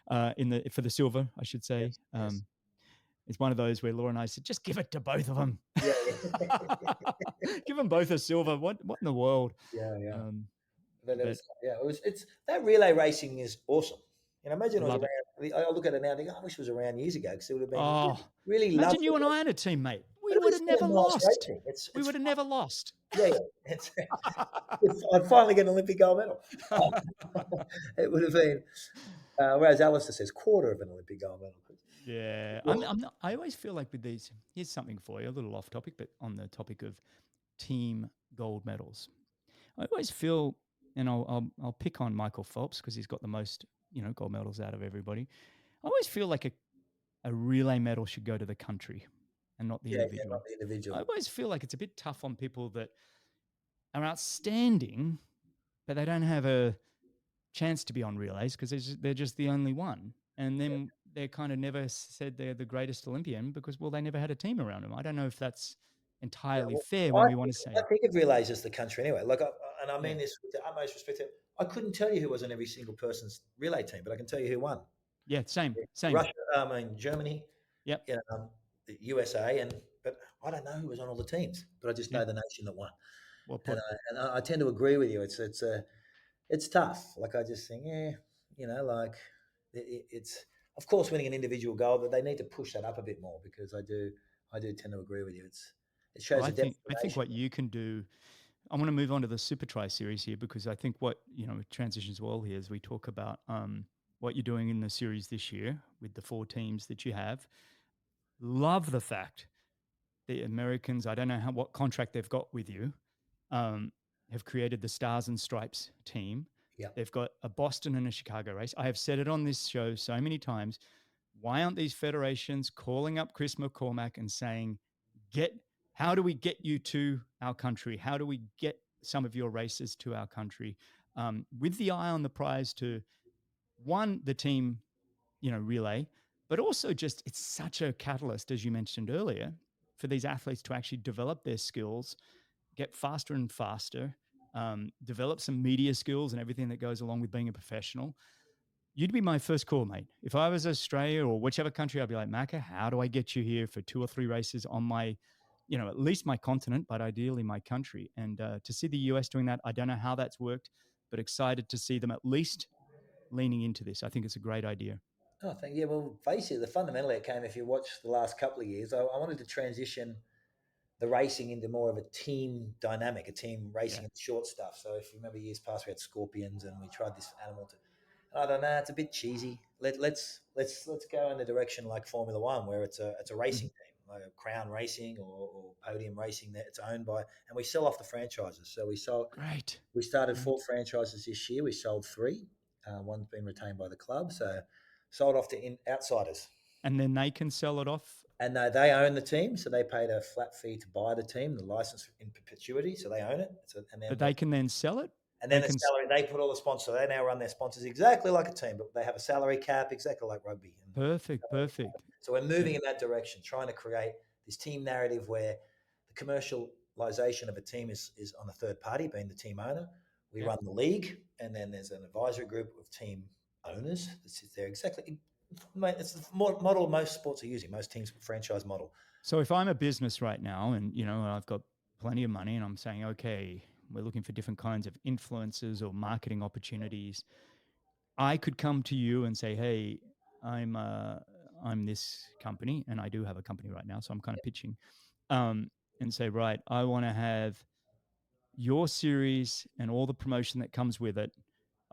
for the silver, I should say. Yes, yes. It's one of those where Laura and I said, just give it to both of them. Yeah, yeah, Give them both a silver. What in the world? yeah, yeah. Um, But it but was, yeah, it was. It's that relay racing is awesome. And imagine it was love it. around. I look at it now and think, oh, I wish it was around years ago because it would have been really, Oh, really imagine lovely. you and I and a teammate. We But at would least have it's never a nice lost. racing. We It's would have fun. never lost. Yeah, yeah. I'd finally get an Olympic gold medal. It would have been. Whereas Alistair says quarter of an Olympic gold medal. Yeah, I'm not. I always feel like with these. Here's something for you, a little off topic, but on the topic of team gold medals. I always feel, and I'll pick on Michael Phelps because he's got the most gold medals out of everybody. I always feel like a relay medal should go to the country and not the Yeah, yeah, not individual. the I individual. always feel like it's a bit tough on people that are outstanding, but they don't have a chance to be on relays because they're just the only one. And Yeah. then they're kind of never said they're the greatest Olympian because, well, they never had a team around them. I don't know if that's Yeah, entirely well, fair when we want to I say, think of relays as the country anyway. And I yeah, mean this with the utmost respect. I couldn't tell you who was on every single person's relay team, but I can tell you who won. yeah, same, same. Russia, Germany, Yep. the USA, but I don't know who was on all the teams, but I just Yeah. know the nation that won. Well And put. I tend to agree with you. It's tough. Like I just think, yeah, like it's of course winning an individual goal, but they need to push that up a bit more because I do tend to agree with you. It Well, shows I the depth think of I the think nation. what you can do. I want to move on to the SuperTri series here because I think what transitions well here as we talk about what you're doing in the series this year with the four teams that you have. Love the fact the Americans. I don't know what contract they've got with you. Um, have created the Stars and Stripes team. Yeah, They've got a Boston and a Chicago race. I have said it on this show so many times. Why aren't these federations calling up Chris McCormack and saying, get how do we get you to our country? How do we get some of your races to our country? With the eye on the prize to one, the team, relay, but also just it's such a catalyst, as you mentioned earlier, for these athletes to actually develop their skills get faster and faster, develop some media skills and everything that goes along with being a professional, you'd be my first call, mate. If I was Australia or whichever country, I'd be like, Macca, how do I get you here for 2 or 3 races on my, at least my continent, but ideally my country? And to see the US doing that, I don't know how that's worked, but excited to see them at least leaning into this. I think it's a great idea. Oh, thank you. Well, basically, the fundamentally it came. If you watch the last couple of years, I wanted to transition the racing into more of a team dynamic, a team racing Yeah. and short stuff. So if you remember years past, we had scorpions and we tried this animal to. I don't know. It's a bit cheesy. Let's go in the direction like Formula One, where it's a racing Mhm. team, like a Crown Racing or Podium Racing that it's owned by, and we sell off the franchises. So Great. we started Great. 4 franchises this year. We sold 3. One's been retained by the club, so sold off to outsiders. And then they can sell it off, And they own the team, so they paid a flat fee to buy the team, the license in perpetuity, so they own it. So, but they can then sell it. and They then the can. salary, they put all the sponsors. They now run their sponsors exactly like a team, but they have a salary cap exactly like rugby. And Perfect. Perfect. so we're Yeah. moving in that direction, trying to create this team narrative where the commercialization of a team is on a third party, being the team owner. We Yeah. run the league, and then there's an advisory group of team owners that sits there exactly. Mate, it's the model most sports are using, most teams franchise model. So if I'm a business right now and I've got plenty of money and I'm saying, okay, we're looking for different kinds of influencers or marketing opportunities, I could come to you and say, hey, I'm uh, I'm this company and I do have a company right now, so I'm kind of pitching, and say, right, I want to have your series and all the promotion that comes with it.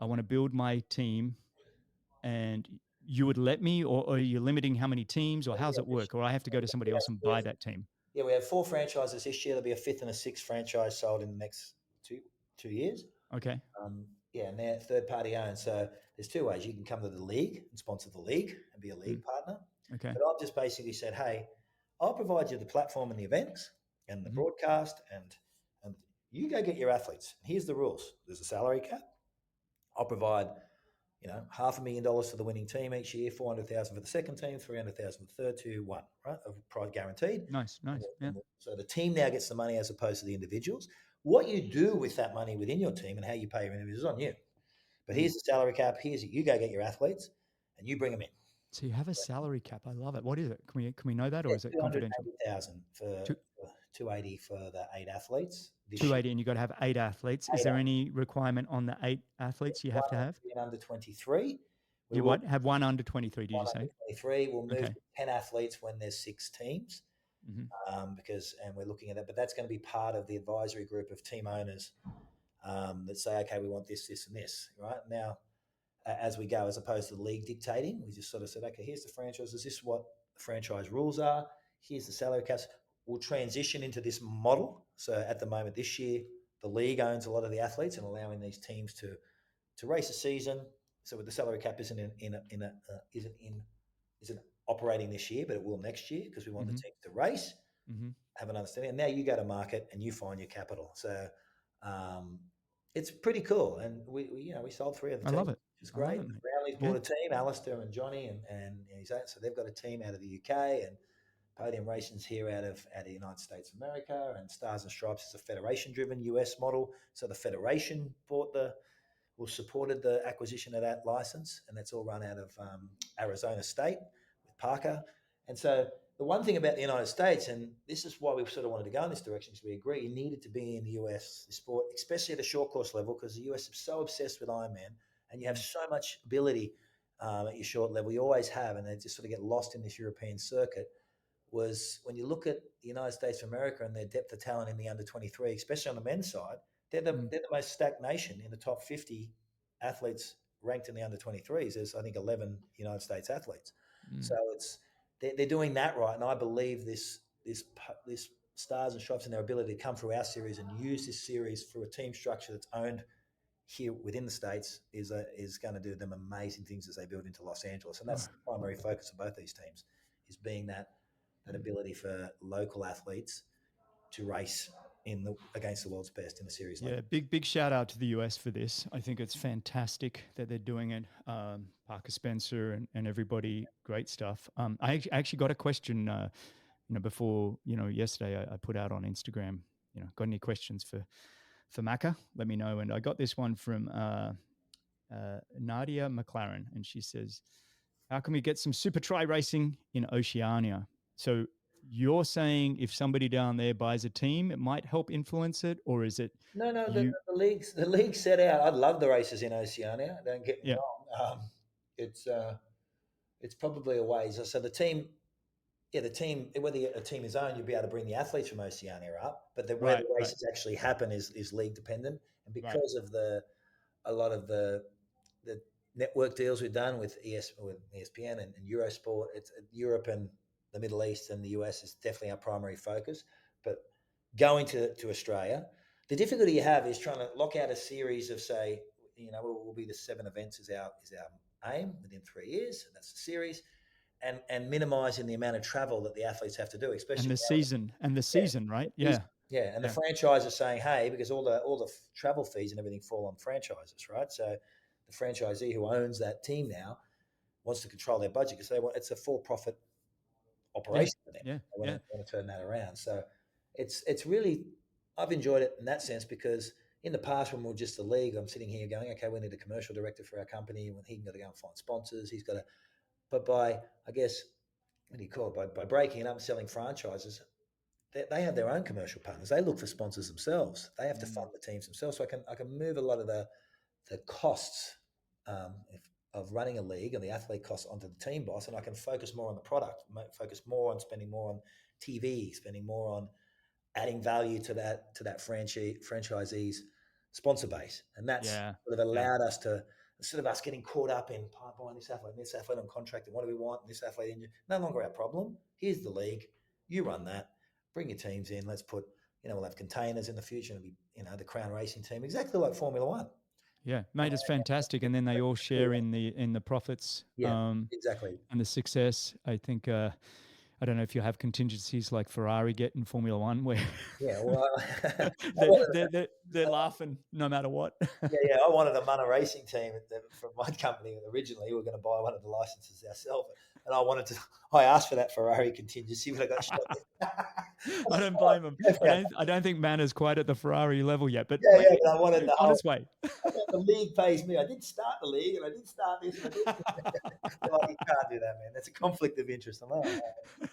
I want to build my team, and you would let me, or are you limiting how many teams, or how's Yeah, it work, or I have to go to somebody else and we have, buy that team? yeah, we have 4 franchises this year. There'll be a fifth and a sixth franchise sold in the next two years. Okay. Yeah, and they're third party owned. So there's 2 ways. You can come to the league and sponsor the league and be a Mm. league partner. Okay. But I've just basically said, hey, I'll provide you the platform and the events and the Mm-hmm. broadcast, and you go get your athletes. Here's the rules. There's a salary cap. I'll provide $500,000 for the winning team each year, 400,000 for the second team, 300,000 for the third, 2-1, right? Of prize guaranteed. Nice. Nice. Yeah. So the team now gets the money as opposed to the individuals. What you do with that money within your team and how you pay your individuals is on you. But Mm. here's the salary cap. Here's it. You go get your athletes and you bring them in. So you have a salary cap. I love it. What is it? Can we know that, or Yeah, is it confidential? 280,000 Two, for 280 for the 8 athletes this year. 280, and you got to have 8 athletes. Is Eight there any requirement on the 8 athletes you have One to has have? to be an under 23. We You will what? Have one under 23? Did you one under say? 23. We'll move Okay. to 10 athletes when there's 6 teams. Mm-hmm. And we're looking at that, but that's going to be part of the advisory group of team owners that say, okay, we want this, this, and this, right? Now, as we go, as opposed to the league dictating, we just sort of said, okay, here's the franchise. Is this what the franchise rules are? Here's the salary caps. We'll transition into this model. So at the moment, this year, the league owns a lot of the athletes and allowing these teams to race a season. So with the salary cap isn't operating this year, but it will next year because we want Mm-hmm. the teams to race, Mm-hmm. have an understanding. And now you go to market and you find your capital. So um, it's pretty cool. And we sold 3 of the I teams, love it. which is I love great. it, mate. Brownlee's Yeah. bought a team, Alistair and Johnny, and so they've got a team out of the UK, and Podium Racing's here out of the United States of America, and Stars and Stripes is a federation-driven US model. So the federation supported the acquisition of that license, and that's all run out of Arizona State with Parker. And so the one thing about the United States, and this is why we sort of wanted to go in this direction, because we agree you needed to be in the US the sport, especially at a short course level, because the US is so obsessed with Ironman, and you have so much ability at your short level. You always have, and they just sort of get lost in this European circuit. Was when you look at the United States of America and their depth of talent in the under 23, especially on the men's side, they're Mm. the most stacked nation in the top 50 athletes ranked in the under 23s. There's, I think, 11 United States athletes. So Mm. they're doing that right. And I believe this Stars and Stripes and their ability to come through our series and use this series through a team structure that's owned here within the States is going to do them amazing things as they build into Los Angeles. And that's Oh, the primary focus of both these teams, is being that ability for local athletes to race against the world's best in a series like yeah. Big shout out to the US for this. I think it's fantastic that they're doing it. Parker Spencer and everybody, great stuff. I actually got a question, before, yesterday I put out on Instagram got any questions for Macca, let me know. And I got this one from Nadia McLaren, and she says, how can we get some SuperTri racing in Oceania? So you're saying if somebody down there buys a team, it might help influence it, or is it No, you? the league set out. I'd love the races in Oceania. Don't get me Yeah, wrong. It's it's probably a ways. So the team, yeah, the team, whether a team is owned, you'll be able to bring the athletes from Oceania up, but where the right, races actually happen is league dependent, and right. because of a lot of the network deals we've done with with ESPN and Eurosport, it's Europe and the Middle East and the US is definitely our primary focus. But going to Australia, the difficulty you have is trying to lock out a series of, say, will be the 7 events is our aim within 3 years. That's the series, and minimizing the amount of travel that the athletes have to do, And especially the now. season, Yeah, right? he's, Yeah, yeah, and the yeah. franchise is saying, hey, because all the travel fees and everything fall on franchises, right? So the franchisee who owns that team now wants to control their budget because it's a for-profit Yeah, operation for them. yeah, They yeah. want to turn that around. So it's really, I've enjoyed it in that sense because in the past when we were just a league, I'm sitting here going, okay, we need a commercial director for our company. When he can go to go and find sponsors, he's got to. But by, I guess, what do you call it? By breaking it up and selling franchises, they have their own commercial partners. They look for sponsors themselves. They have to Mm, fund the teams themselves. So I can move a lot of the costs um, of running a league and the athlete costs onto the team boss, and I can focus more on the product, focus more on spending more on TV, spending more on adding value to that franchisee's sponsor base, and that's yeah, sort of yeah, allowed us to, instead of us getting caught up in buying this athlete on contract, and what do we want, and this athlete in, no longer our problem. Here's the league, you run that, bring your teams in. Let's put, we'll have containers in the future. It'll be, the Crown Racing team, exactly like Formula One. yeah. Mate, it's fantastic. And then they all share in the profits. Yeah, exactly. And the success. I think I don't know if you have contingencies like Ferrari get in Formula One, where Yeah, well, they're laughing no matter what. yeah. I wanted a Munna racing team from my company originally. We were going to buy one of the licenses ourselves, and I asked for that Ferrari contingency, but I got shot. I I said, don't "Oh, blame them. go for it." I don't think Manna's quite at the Ferrari level yet, but Yeah, maybe but I wanted the on whole. its way. The league pays me. I did start the league, and I did start this, and I did. They're like, you can't do that, man. That's a conflict of interest. I'm like,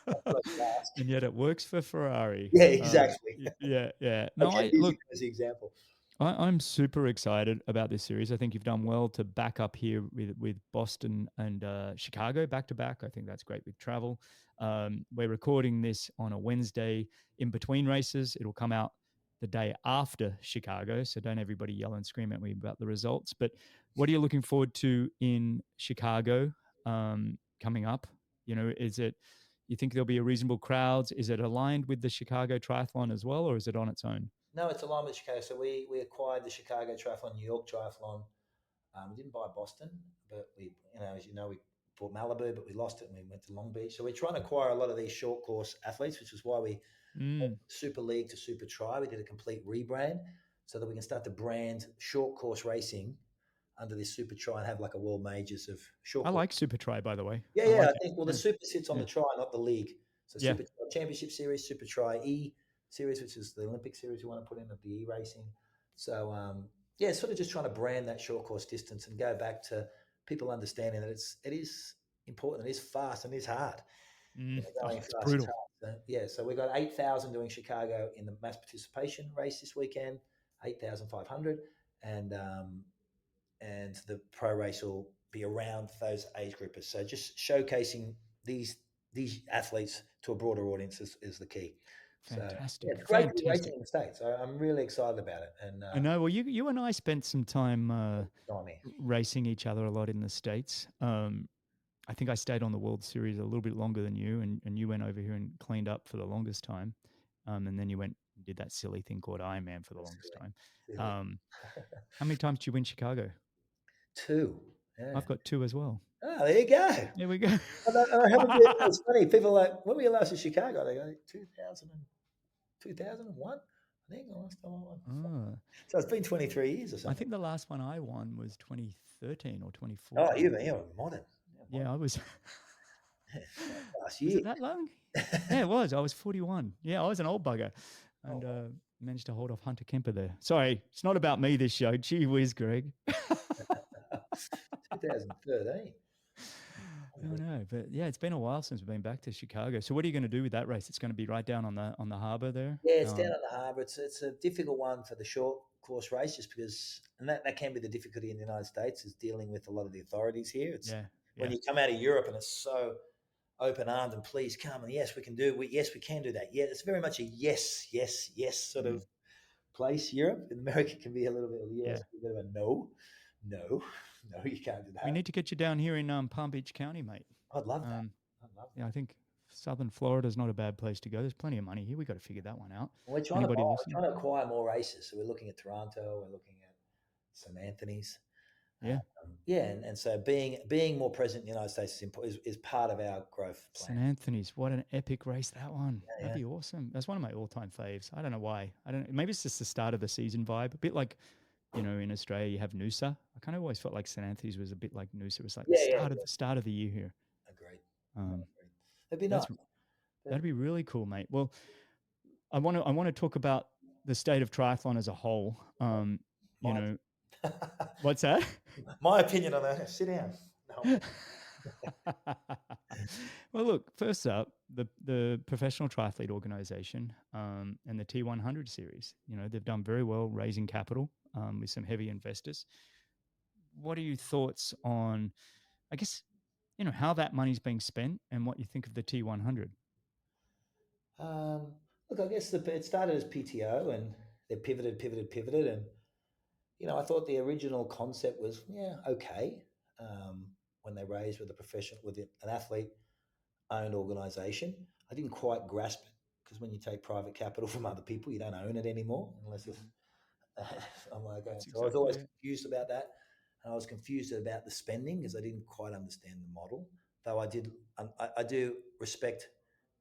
I thought I should ask. And yet it works for Ferrari. Yeah, exactly. Yeah, yeah. No, Okay, I use look. it as the example. I'm super excited about this series. I think you've done well to back up here with Boston and Chicago back to back. I think that's great with travel. We're recording this on a Wednesday in between races. It'll come out the day after Chicago, so don't everybody yell and scream at me about the results. But what are you looking forward to in Chicago coming up? Is it, you think there'll be a reasonable crowds? Is it aligned with the Chicago Triathlon as well, or is it on its own? No, it's aligned with Chicago. So we acquired the Chicago Triathlon, New York Triathlon. We didn't buy Boston, but we, as you know, we bought Malibu, but we lost it and we went to Long Beach. So we're trying to acquire a lot of these short course athletes, which is why we went Mm. Super League to SuperTri. We did a complete rebrand so that we can start to brand short course racing under this SuperTri and have like a world majors of short I course. like SuperTri, by the way. Yeah, I yeah. I like it. think, well, the Yeah, Super sits on yeah, the try, not the league. So yeah. Super Tri Championship Series, Super Tri E Series, which is the Olympic series we want to put in of the E racing. So yeah, sort of just trying to brand that short course distance and go back to people understanding that it is important, it is fast, and it is hard. Oh, Going it's fast is brutal. hard. So, yeah, so we got 8,000 doing Chicago in the mass participation race this weekend, 8,500, and the pro race will be around those age groupers. So just showcasing these athletes to a broader audience is the key. So yeah, Fantastic, it's great to be racing fantastic. in the States. I'm really excited about it. And I know. Well, you and I spent some time on me. racing each other a lot in the States. I think I stayed on the World Series a little bit longer than you, and you went over here and cleaned up for the longest time. And then you went and did that silly thing called Ironman for the longest Silly, time. silly. Um, how many times did you win Chicago? Two. Yeah. I've got two as well. Oh, there you go. There we go. I haven't been, it's funny. People are like, when were you last in Chicago? They go, 2001, I think, the last time I won. Ah, So it's been 23 years or I something. think the last one I won was 2013 or Oh, 2014. you're modern. You're modern. Yeah, I was. Last Was year. it that long? Yeah, it was. I was 41. Yeah, I was an old bugger. Oh, And wow. Managed to hold off Hunter Kemper there. Sorry, it's not about me this show. Gee whiz, Greg. 2013. Oh no, but yeah, it's been a while since we've been back to Chicago. So what are you going to do with that race? It's going to be right down on the harbour there. Yeah, it's down on the harbour. It's a difficult one for the short course race, just because, and that can be the difficulty in the United States, is dealing with a lot of the authorities here. It's Yeah, when yeah. you come out of Europe and it's so open armed and please come and yes we can do yes we can do that. Yeah, it's very much a yes sort of place. Europe, in America, can be a little bit of yes, Yeah. a bit of a no, no, no. You can't do We that. need to get you down here in Palm Beach County, mate. I'd love that. I'd love that. Yeah, I think Southern Florida is not a bad place to go. There's plenty of money here. We got to figure that one out. We're trying to buy, Anybody we're listening? trying to acquire more races. So we're looking at Toronto. We're looking at St. Anthony's. Yeah. Yeah, and so being more present in the United States is part of our growth plan. St. Anthony's, what an epic race that one. Yeah, That'd be awesome. That's one of my all-time faves. I don't know why. I don't. Maybe it's just the start of the season vibe. A bit like, in Australia you have Noosa. I kind of always felt like St. Anthony's was a bit like Noosa. It was like the start of the year here. Agreed. Um, It'd be nice. That'd be really cool, mate. Well, I want to talk about the state of triathlon as a whole. What's that? My opinion on that. Sit down. No. Well, look, first up, the Professional Triathlete Organization and the T100 series. They've done very well raising capital with some heavy investors. What are your thoughts on, I guess, how that money's being spent and what you think of the T100? Look, I guess it started as PTO and they pivoted, and I thought the original concept was okay when they raised with an athlete-owned organisation. I didn't quite grasp it, because when you take private capital from other people, you don't own it anymore unless it's. I'm like, so I was always confused about that, and I was confused about the spending because I didn't quite understand the model. Though I do respect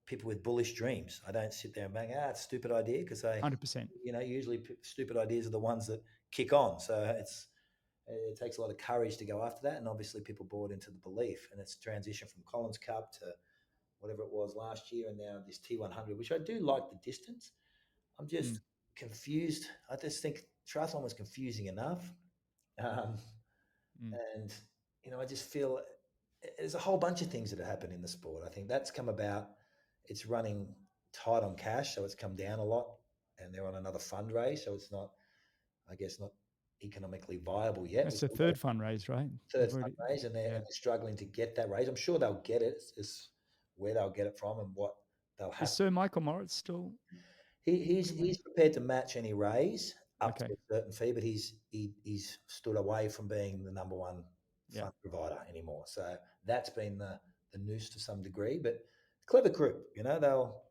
people with bullish dreams. I don't sit there and bang, it's a stupid idea, because 100%. Usually stupid ideas are the ones that kick on. So it takes a lot of courage to go after that. And obviously people bought into the belief, and it's transitioned from Collins Cup to whatever it was last year. And now this T100, which I do like the distance. I'm just confused. I just think triathlon was confusing enough. And, I just feel there's a whole bunch of things that have happened in the sport. I think that's come about. It's running tight on cash, so it's come down a lot, and they're on another fundraise, so it's not economically viable yet. That's the third fundraise, right? Fundraise, and they're struggling to get that raise. I'm sure they'll get it. It's just where they'll get it from and what they'll have. Is Sir Michael Moritz still? He's prepared to match any raise up to a certain fee, but he's stood away from being the number one fund provider anymore. So that's been the noose to some degree. But clever group, they'll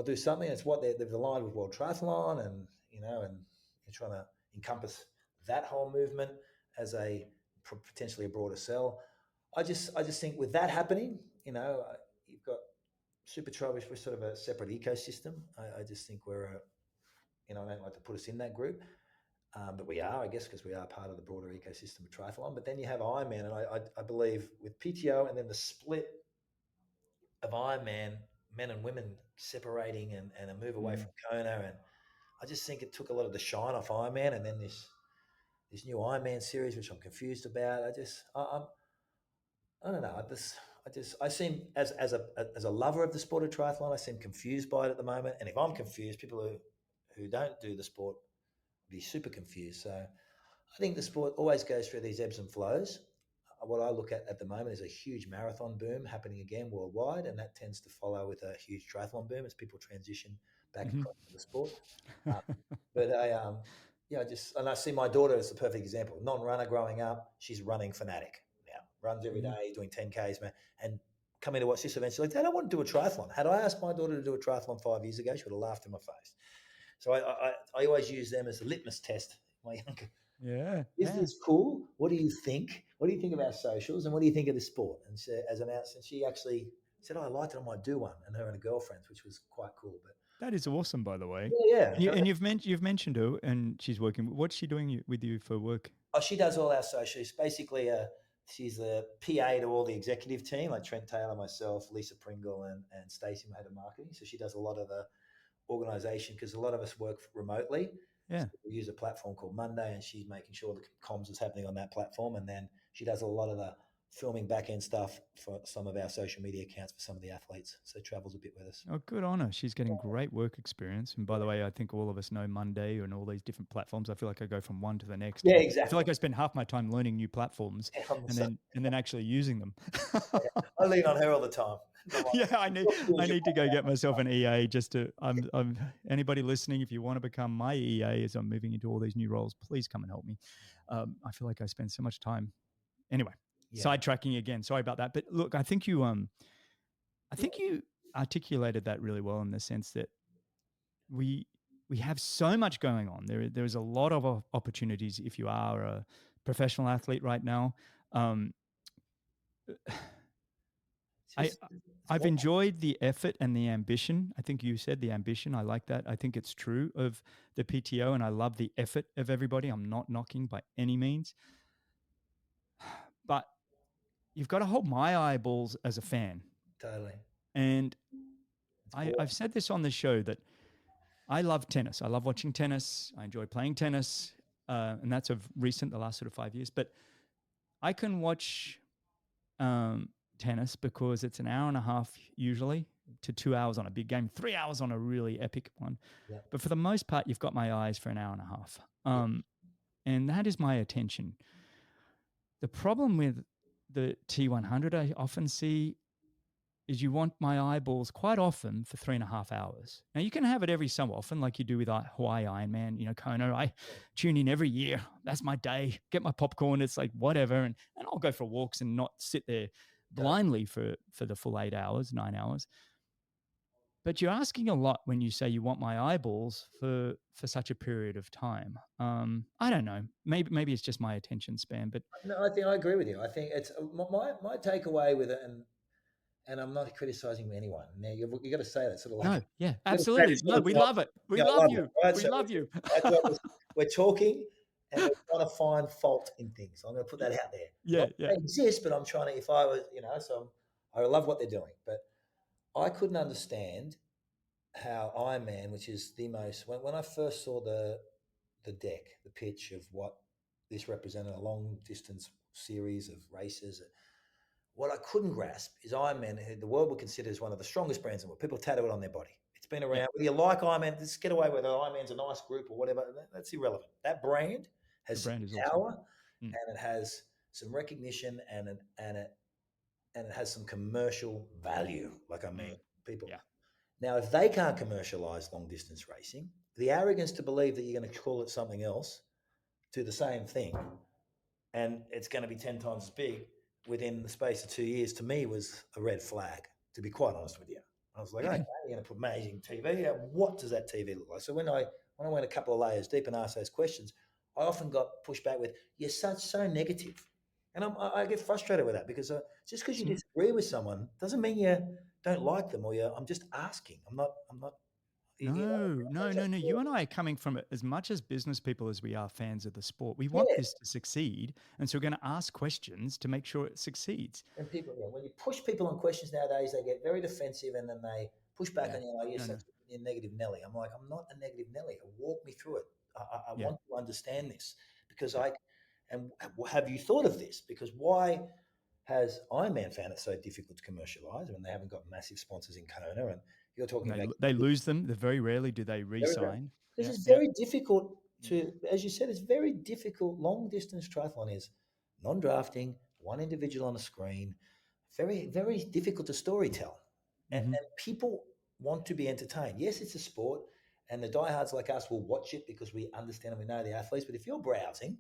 do something. It's what they've aligned with World Triathlon, and and you're trying to encompass that whole movement as a potentially a broader sell. I just think with that happening, you've got SuperTri, which we're sort of a separate ecosystem. I just think we're I don't like to put us in that group, but we are, I guess, because we are part of the broader ecosystem of triathlon. But then you have Ironman, and I believe with PTO and then the split of Ironman, men and women separating and a move away from Kona, and I just think it took a lot of the shine off Ironman, and then this new Ironman series, which I'm confused about. I don't know. I seem as a lover of the sport of triathlon, I seem confused by it at the moment. And if I'm confused, people who don't do the sport will be super confused. So I think the sport always goes through these ebbs and flows. What I look at the moment is a huge marathon boom happening again worldwide, and that tends to follow with a huge triathlon boom as people transition back across the sport. But I see my daughter as the perfect example. Non-runner growing up, she's running fanatic now. Runs every day, doing 10Ks, man. And coming to watch this event, she's like, Dad, I want to do a triathlon. Had I asked my daughter to do a triathlon 5 years ago, she would have laughed in my face. So I always use them as a litmus test. My younger, is this cool? What do you think? What do you think about socials, and what do you think of the sport? And she, as an outsider, she actually said, I liked it, I might do one. And her and her girlfriends, which was quite cool. But that is awesome, by the way. Yeah. And you've mentioned her, and she's working. What's she doing with you for work? Oh, she does all our socials. Basically, she's the PA to all the executive team, like Trent Taylor, myself, Lisa Pringle, and Stacey, my head of marketing. So she does a lot of the organization because a lot of us work remotely. Yeah. So we use a platform called Monday, and she's making sure the comms is happening on that platform. And then she does a lot of the filming back end stuff for some of our social media accounts for some of the athletes. So travels a bit with us. Oh, good on her. She's getting great work experience. And by the way, I think all of us know Monday and all these different platforms. I feel like I go from one to the next, Yeah, and I feel exactly. like I spend half my time learning new platforms Yeah, I'm the and same. then actually using them. I lean on her all the time. I'm like, Yeah, "Your I skills, your need to go get myself an EA just to I'm anybody listening, if you want to become my EA as I'm moving into all these new roles, please come and help me. I feel like I spend so much time. Anyway, yeah, sidetracking again. Sorry about that. But look, I think you articulated that really well in the sense that we we have so much going on. There's a lot of opportunities if you are a professional athlete right now. Um, it's I just I've flat. enjoyed the effort and the ambition. I think you said the ambition. I like that. I think it's true of the PTO, and I love the effort of everybody. I'm not knocking by any means, but you've got to hold my eyeballs as a fan. Totally. And It's boring. I've said this on the show that I love tennis. I love watching tennis. I enjoy playing tennis, and that's of recent, the last sort of 5 years. But I can watch um, tennis because it's an hour and a half usually to 2 hours on a big game, 3 hours on a really epic one. Yeah, But for the most part, you've got my eyes for an hour and a half. yeah, And that is my attention. The problem with the T100 I often see is you want my eyeballs quite often for 3.5 hours. Now you can have it every so often, like you do with Hawaii Ironman, Kona. I tune in every year. That's my day. Get my popcorn. It's like whatever, and I'll go for walks and not sit there totally. blindly for the full 8 hours, 9 hours. But you're asking a lot when you say you want my eyeballs for such a period of time. I don't know. Maybe it's just my attention span, but No, I think I agree with you. I think it's my takeaway with it, and I'm not criticizing anyone. Now you got to say that sort of like no, yeah, you got to say absolutely. this all No, the we time. love it. We Yeah, I love love it. you. Right, We so love you. that's what we're talking, and we're trying to find fault in things. I'm going to put that out there. Yeah, Not that yeah. they exist, but I'm trying to. If I was, I love what they're doing, but I couldn't understand how Ironman, which is the most when I first saw the deck, the pitch of what this represented, a long distance series of races. What I couldn't grasp is Ironman, the world would consider as one of the strongest brands in the world. People tattoo it on their body. It's been Yeah, around. Whether you like Ironman, let's get away whether Ironman's a nice group or whatever. That's irrelevant. That brand the has some brand is awesome. power Mm, and it has some recognition and it has some commercial value. Like I mean, mm, people. yeah. Now, if they can't commercialize long distance racing, the arrogance to believe that you're going to call it something else, do the same thing, and it's going to be 10 times as big within the space of 2 years, to me was a red flag, to be quite honest with you. I was like, okay, you're going to put amazing TV. What does that TV look like? So when I went a couple of layers deep and asked those questions, I often got pushed back with, you're so negative. And I get frustrated with that because just because you It's disagree with someone doesn't mean you don't like them or I'm just asking. I'm not, No, no, that's no, no. You and I are coming from it as much as business people as we are fans of the sport. We want yeah. this to succeed. And so we're going to ask questions to make sure it succeeds. And people, when you push people on questions nowadays, they get very defensive and then they push back Yeah. on you like, you're No, no. such a negative Nelly. I'm like, I'm not a negative Nelly. Walk me through it. I Yeah. want to understand this because Yeah. and have you thought of this? Because why has Ironman found it so difficult to commercialize when they haven't got massive sponsors in Kona? And you're talking And about they lose them. Very rarely do they re very, very, sign. because Yeah. it's Yeah. very difficult to, as you said, it's very difficult. Long distance triathlon is non-drafting, one individual on a screen, very, very difficult to storytell. Hmm. And people want to be entertained. Yes, it's a sport, and the diehards like us will watch it because we understand and we know the athletes. But if you're browsing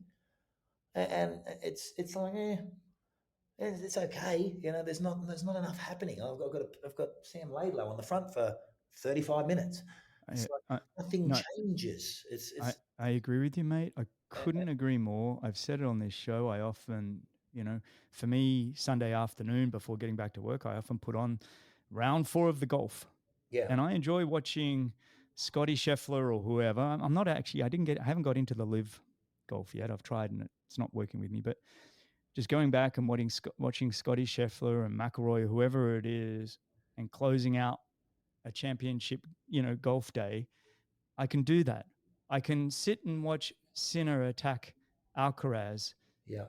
and it's like, it's okay. There's not enough happening. I've got Sam Laidlow on the front for 35 minutes. It's like I, nothing no, changes. I agree with you, mate. I Uh, couldn't agree more. I've said it on this show. I often, for me, Sunday afternoon before getting back to work, I often put on round four of the golf. yeah, And I enjoy watching Scotty Scheffler or whoever. I'm not actually, I haven't got into the live golf yet. I've tried and it's not working with me. But just going back and watching Scotty Scheffler and McElroy, whoever it is, and closing out a championship, golf day, I can do that. I can sit and watch Sinner attack Alcaraz Yeah.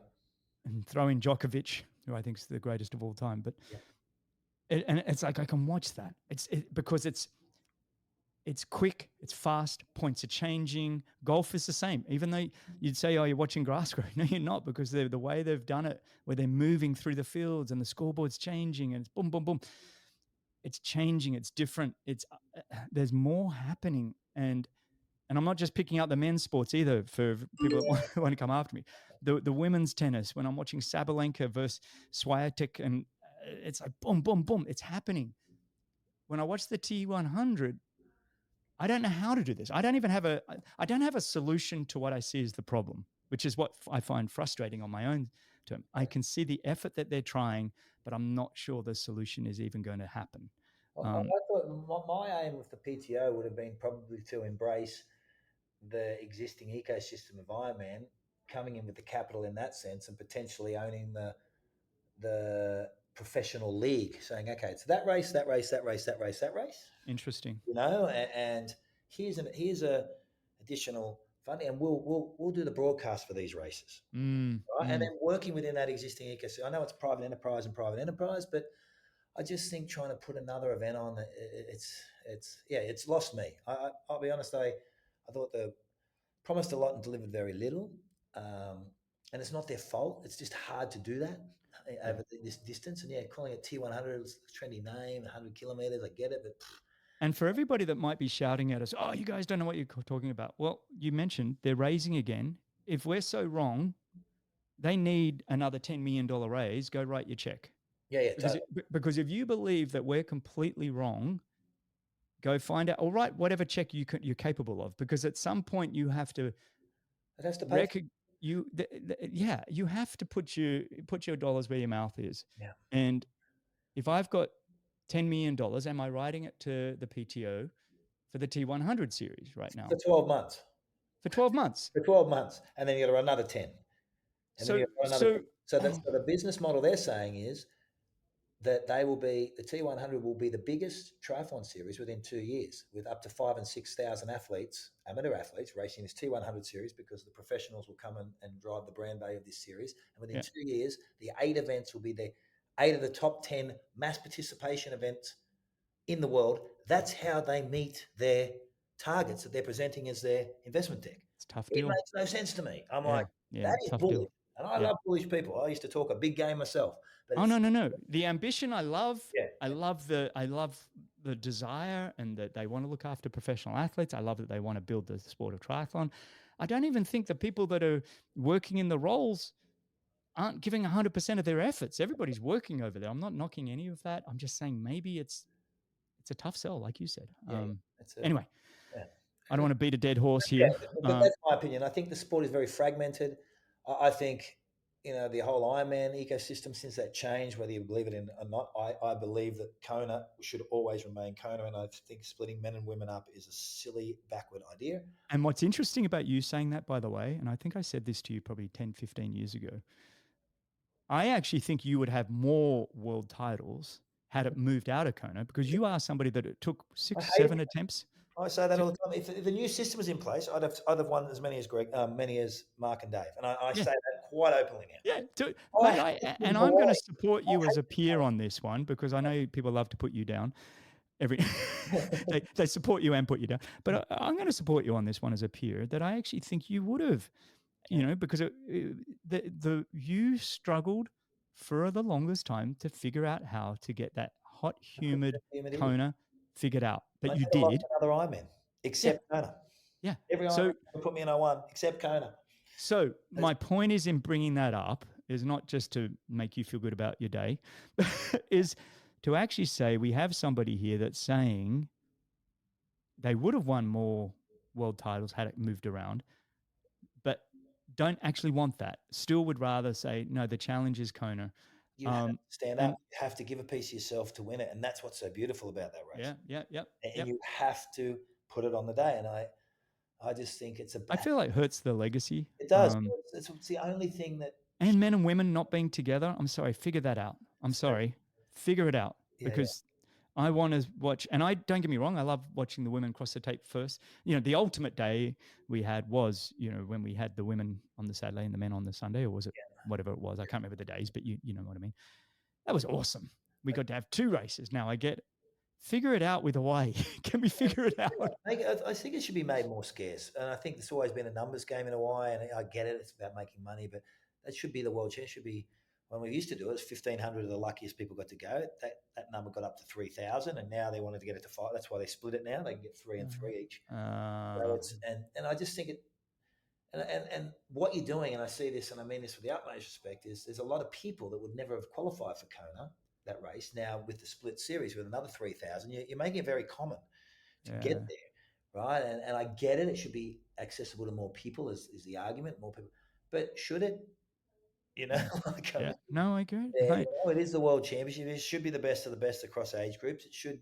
and throw in Djokovic, who I think is the greatest of all time. But Yeah. and it's like I can watch that. Because it's quick, it's fast, points are changing. Golf is the same. Even though you'd say, oh, you're watching grass grow. No, you're not, because the way they've done it, where they're moving through the fields and the scoreboard's changing and it's boom, boom, boom. It's changing. It's different. There's more happening. And I'm not just picking out the men's sports either for people that want to come after me. The women's tennis, when I'm watching Sabalenka versus Swiatek, and it's like boom, boom, boom. It's happening. When I watch the T100, I don't know how to do this. I don't have a solution to what I see as the problem, which is what I find frustrating on my own term. I can see the effort that they're trying, but I'm not sure the solution is even going to happen. I thought my aim with the PTO would have been probably to embrace the existing ecosystem of Ironman, coming in with the capital in that sense, and potentially owning the professional league, saying, okay, it's that race, that race, that race, that race, that race. Interesting. And here's a additional funding, and we'll do the broadcast for these races, right? And then working within that existing ecosystem. I know it's private enterprise, but I just think trying to put another event on, it's lost me. I'll be honest. I thought they promised a lot and delivered very little, and it's not their fault. It's just hard to do that over this distance. And calling it T100, it's a trendy name, 100 kilometers. I get it, but. And for everybody that might be shouting at us, oh, you guys don't know what you're talking about. Well, you mentioned they're raising again. If we're so wrong, they need another $10 million raise. Go write your check. Yeah, because if you believe that we're completely wrong, go find out, or write whatever check you're capable of, because at some point you have to. It has to pay. You have to put your dollars where your mouth is. Yeah. And if I've got $10 million, am I writing it to the PTO for the T100 series right now? For 12 months. For 12 months. For 12 months. And then you got to run another 10. And then you got to run another 10. So the business model they're saying is that the T100 will be the biggest triathlon series within 2 years, with up to 5,000 and 6,000 athletes, amateur athletes, racing this T100 series, because the professionals will come and drive the brand value of this series. And within 2 years, the 8 events will be the 8 of the top 10 mass participation events in the world. That's how they meet their targets that they're presenting as their investment deck. It's a tough deal. It makes no sense to me. I'm like, that is bullish. Deal. And I love bullish people. I used to talk a big game myself. But no. The ambition I love. Yeah. I love the desire, and that they want to look after professional athletes. I love that they want to build the sport of triathlon. I don't even think the people that are working in the roles aren't giving 100% of their efforts. Everybody's working over there. I'm not knocking any of that. I'm just saying maybe it's a tough sell, like you said. Anyway, I don't want to beat a dead horse here. But that's my opinion. I think the sport is very fragmented. I think, the whole Ironman ecosystem, since that changed, whether you believe it or not, I believe that Kona should always remain Kona. And I think splitting men and women up is a silly, backward idea. And what's interesting about you saying that, by the way, and I think I said this to you probably 10, 15 years ago, I actually think you would have more world titles had it moved out of Kona, because you are somebody that it took 6, 7 attempps. I say that all the time. If the new system was in place, I'd have won as many as Greg, many as Mark and Dave, and I say that quite openly now. Yeah, and I'm going to support you as a peer on this one, because I know people love to put you down. They support you and put you down, but I'm going to support you on this one as a peer. That I actually think you would have, because you struggled for the longest time to figure out how to get that hot, humid Kona figured out. But you did. Another Ironman, except Kona. Yeah. Every Ironman put me in 01, except Kona. So my point is, in bringing that up, is not just to make you feel good about your day, is to actually say we have somebody here that's saying they would have won more world titles had it moved around, but don't actually want that. Still would rather say, no, the challenge is Kona. You have to stand up. You have to give a piece of yourself to win it. And that's what's so beautiful about that race. Yeah. And you have to put it on the day. And I just think it's I feel like it hurts the legacy. It does. It's the only thing that... And men and women not being together. I'm sorry. Figure that out. I'm sorry. Figure it out. Because I want to watch, and I don't get me wrong, I love watching the women cross the tape first. The ultimate day we had was, when we had the women on the Saturday and the men on the Sunday, or was it whatever it was? I can't remember the days, but you know what I mean. That was awesome. We got to have 2 races. Now I get figure it out with Hawaii. Can we figure it out? I think it should be made more scarce, and I think it's always been a numbers game in Hawaii. And I get it; it's about making money, but that should be the world championship. Should be when we used to do it. It's 1,500 of the luckiest people got to go. That number got up to 3,000, and now they wanted to get it to 5. That's why they split it now. They can get 3 and 3 each. So it's and I just think it. And what you're doing, and I see this, and I mean this with the utmost respect, is there's a lot of people that would never have qualified for Kona, that race. Now with the split series with another 3,000, you're making it very common to get there, right? And I get it; it should be accessible to more people. Is the argument more people? But should it? No, I agree. It is the World Championship. It should be the best of the best across age groups. It should.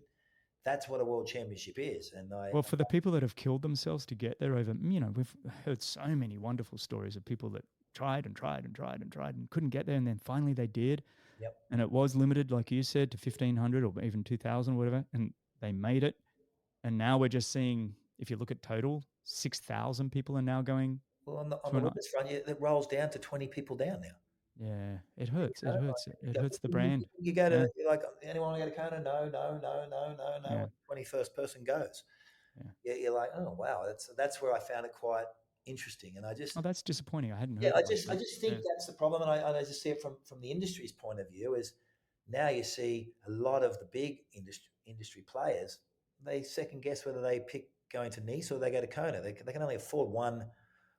That's what a World Championship is. And well, for the people that have killed themselves to get there, we've heard so many wonderful stories of people that tried and tried and tried and tried and couldn't get there, and then finally they did. Yep. And it was limited, like you said, to 1,500 or even 2,000, whatever, and they made it. And now we're just seeing, if you look at total, 6,000 people are now going. Well, on the women's front, it rolls down to 20 people down now. Yeah, it hurts. It hurts. It hurts the brand. You go to like, anyone want to go to Kona? No. 21st person goes. Yeah, you're like, oh wow, that's where I found it quite interesting, and I just that's disappointing. I hadn't heard. Yeah, I just think that's the problem, and I just see it from the industry's point of view. Is now you see a lot of the big industry players, they second guess whether they pick going to Nice or they go to Kona. They can only afford one.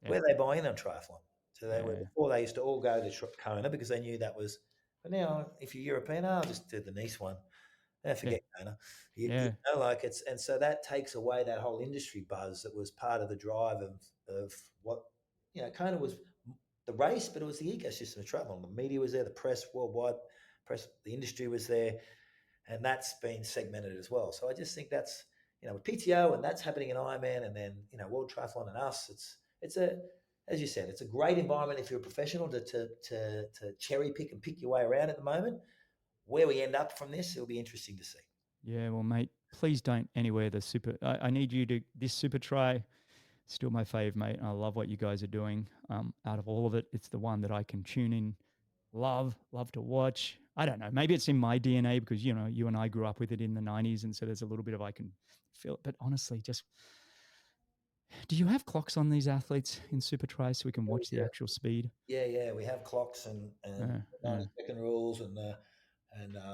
Where they buy in on triathlon. So before they used to all go to Kona because they knew that was. But now, if you're European, I'll just do the Nice one. Forget Kona. And so that takes away that whole industry buzz that was part of the drive of what Kona was the race, but it was the ecosystem of triathlon. The media was there, the press, worldwide press, the industry was there, and that's been segmented as well. So I just think that's with PTO and that's happening in Ironman, and then World Triathlon and us. It's as you said, it's a great environment if you're a professional to cherry pick and pick your way around at the moment. Where we end up from this, it'll be interesting to see. Yeah, well, mate, please don't anywhere the super. I need you to this SuperTri. Still my fave, mate. I love what you guys are doing. Out of all of it, it's the one that I can tune in, love to watch. I don't know. Maybe it's in my DNA because you and I grew up with it in the 90s, and so there's a little bit of I can feel it. But honestly, just. Do you have clocks on these athletes in SuperTri so we can watch the actual speed? Yeah, we have clocks and 90-second rules and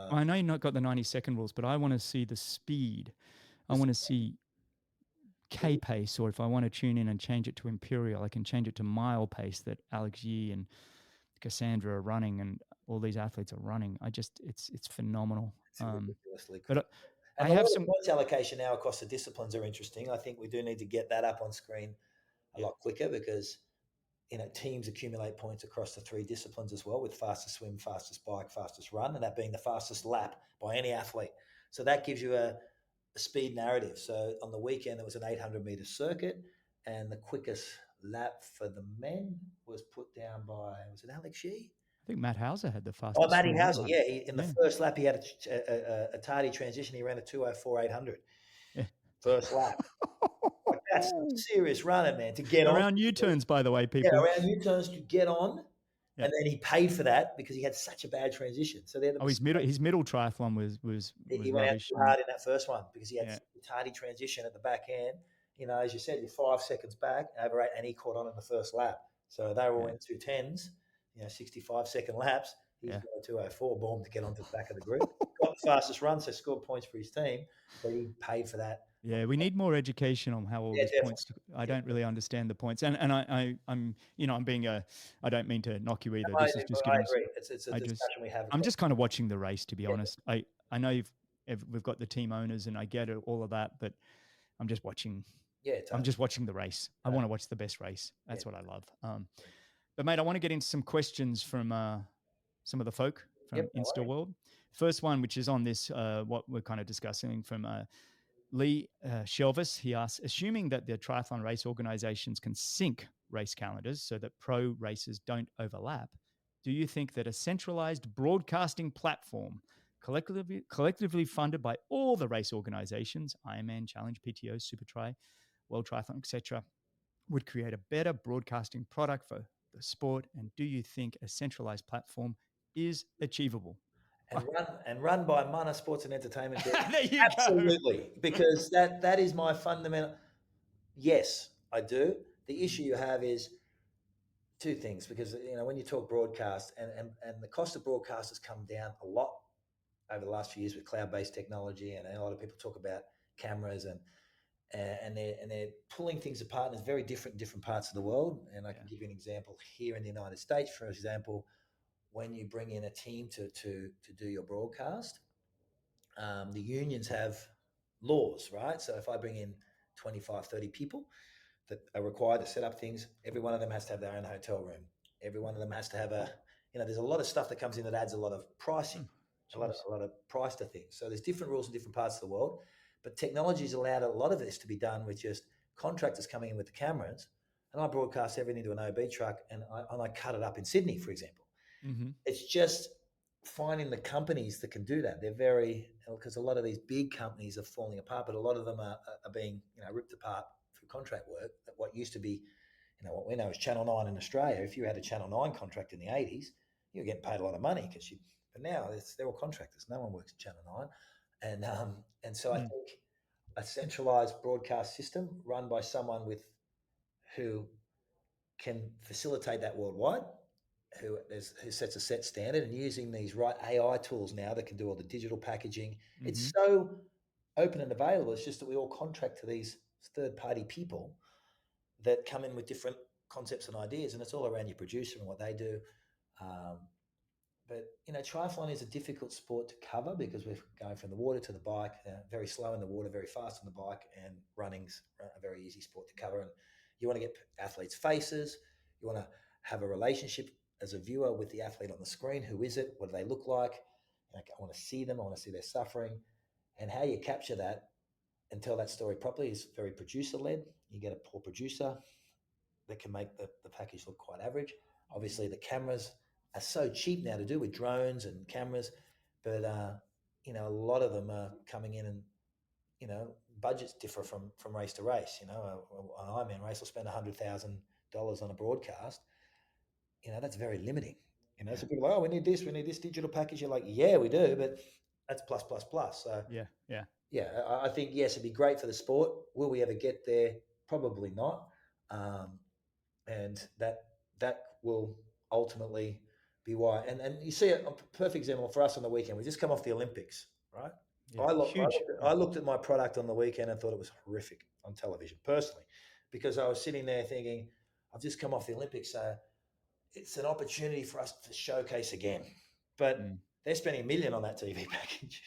I know you've not got the 90-second rules, but I want to see the speed. I want to see K pace, or if I want to tune in and change it to imperial, I can change it to mile pace that Alex Yee and Cassandra are running, and all these athletes are running. It's phenomenal. It's ridiculously cool. But and I have some points allocation now across the disciplines are interesting. I think we do need to get that up on screen a lot quicker because teams accumulate points across the 3 disciplines as well, with fastest swim, fastest bike, fastest run, and that being the fastest lap by any athlete. So that gives you a speed narrative. So on the weekend, there was an 800-meter circuit, and the quickest lap for the men was put down by, was it Alex Yee? I think Matt Hauser had the fastest. Oh, Matty Hauser, yeah. In the first lap, he had a tardy transition. He ran a 2:04.800. Yeah. First lap. That's serious running, man, to get around U-turns, by the way, people. Yeah, around U-turns to get on. Yeah. And then he paid for that because he had such a bad transition. So his middle triathlon was he went out too hard in that first one because he had a tardy transition at the back end. As you said, you're 5 seconds back, over 8, and he caught on in the first lap. So they were all in 2:10s. 65-second laps. He's got a 2:04, boom, to get onto the back of the group. Got the fastest run, so scored points for his team, but he paid for that. Yeah, we need more education on how all these points. I don't really understand the points, and I'm being I don't mean to knock you either. I agree. It's a discussion we have. I'm just kind of watching the race, to be honest. I know we've got the team owners, and I get it, all of that, but I'm just watching. Yeah, I'm just watching the race. I want to watch the best race. That's what I love. But mate, I want to get into some questions from some of the folk from Insta World. First one, which is on this, what we're kind of discussing from Lee Shelvis. He asks, assuming that the triathlon race organizations can sync race calendars so that pro races don't overlap, do you think that a centralized broadcasting platform collectively funded by all the race organizations, Ironman, Challenge, PTO, SuperTri, World Triathlon, etc., would create a better broadcasting product for the sport? And do you think a centralized platform is achievable? And run by Mana Sports and Entertainment Group. There you go. Absolutely, because that is my fundamental. Yes, I do. The Mm-hmm. issue you have is two things, because when you talk broadcast, and the cost of broadcast has come down a lot over the last few years with cloud-based technology, and a lot of people talk about cameras and they're pulling things apart, and it's very different in different parts of the world. And I can give you an example here in the United States. For example, when you bring in a team to do your broadcast, the unions have laws, right? So if I bring in 25, 30 people that are required to set up things, every one of them has to have their own hotel room. Every one of them has to have there's a lot of stuff that comes in that adds a lot of pricing, a lot of price to things. So there's different rules in different parts of the world, but technology has allowed a lot of this to be done with just contractors coming in with the cameras, and I broadcast everything to an OB truck, and I cut it up in Sydney, for example. Mm-hmm. It's just finding the companies that can do that. They're very, because a lot of these big companies are falling apart, but a lot of them are being ripped apart through contract work. What used to be, what we know as Channel 9 in Australia, if you had a Channel 9 contract in the 80s, you were getting paid a lot of money but now they're all contractors. No one works at Channel 9. And so I think a centralized broadcast system run by someone who can facilitate that worldwide, who sets a set standard, and using these right AI tools now that can do all the digital packaging. Mm-hmm. It's so open and available. It's just that we all contract to these third-party people that come in with different concepts and ideas, and it's all around your producer and what they do. But triathlon is a difficult sport to cover because we're going from the water to the bike, very slow in the water, very fast on the bike, and running's a very easy sport to cover. And you want to get athletes' faces. You want to have a relationship as a viewer with the athlete on the screen. Who is it? What do they look like? I want to see them. I want to see their suffering. And how you capture that and tell that story properly is very producer-led. You get a poor producer that can make the package look quite average. Obviously, the cameras are so cheap now to do with drones and cameras, but a lot of them are coming in, and budgets differ from race to race. An Ironman race will spend $100,000 on a broadcast. That's very limiting. So people are like, oh, we need this digital package. You're like, yeah, we do, but that's plus plus plus. So yeah, I think yes, it'd be great for the sport. Will we ever get there? Probably not. And that will ultimately be why. And you see a perfect example for us on the weekend. We just come off the Olympics, right? Yeah, huge. I looked at my product on the weekend and thought it was horrific on television, personally, because I was sitting there thinking, I've just come off the Olympics, so it's an opportunity for us to showcase again. But they're spending $1 million on that TV package,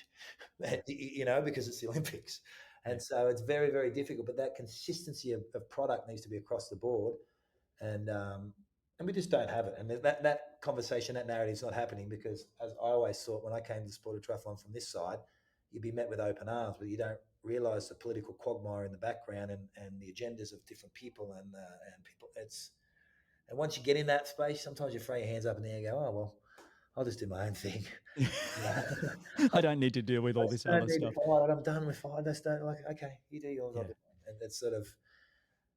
because it's the Olympics. And so it's very, very difficult. But that consistency of product needs to be across the board. And we just don't have it. And that conversation, that narrative is not happening, because, as I always thought when I came to the sport of triathlon from this side, you'd be met with open arms, but you don't realise the political quagmire in the background and the agendas of different people and people. And once you get in that space, sometimes you throw your hands up in the air and go, oh, well, I'll just do my own thing. I don't need to deal with all this other stuff. I'm done with fight. That's like, okay, you do yours. Yeah. And that's sort of...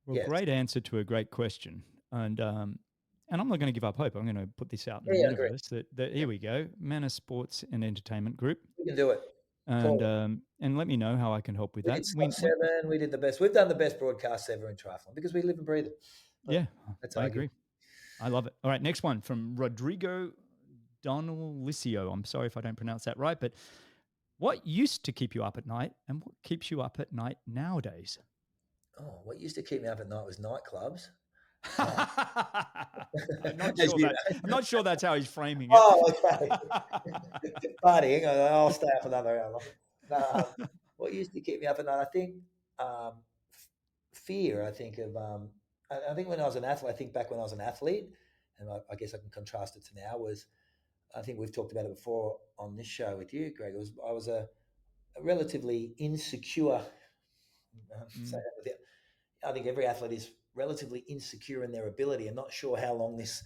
Well, great answer to a great question. And I'm not going to give up hope. I'm going to put this out in the universe. Here we go. Mana Sports and Entertainment Group. We can do it. And let me know how I can help with that. We did the best. We've done the best broadcasts ever in triathlon because we live and breathe it. Yeah, I agree. I love it. All right, next one from Rodrigo Donalicio. I'm sorry if I don't pronounce that right, but what used to keep you up at night and what keeps you up at night nowadays? Oh, what used to keep me up at night was nightclubs. I'm not sure that's how he's framing it. Oh, okay. Partying. I'll stay up another hour. No, what used to keep me up at night? I think fear. I think when I was an athlete, I think back when I was an athlete, and I guess I can contrast it to now, I think we've talked about it before on this show with you, Greg. I was a relatively insecure. I think every athlete is relatively insecure in their ability and not sure how long this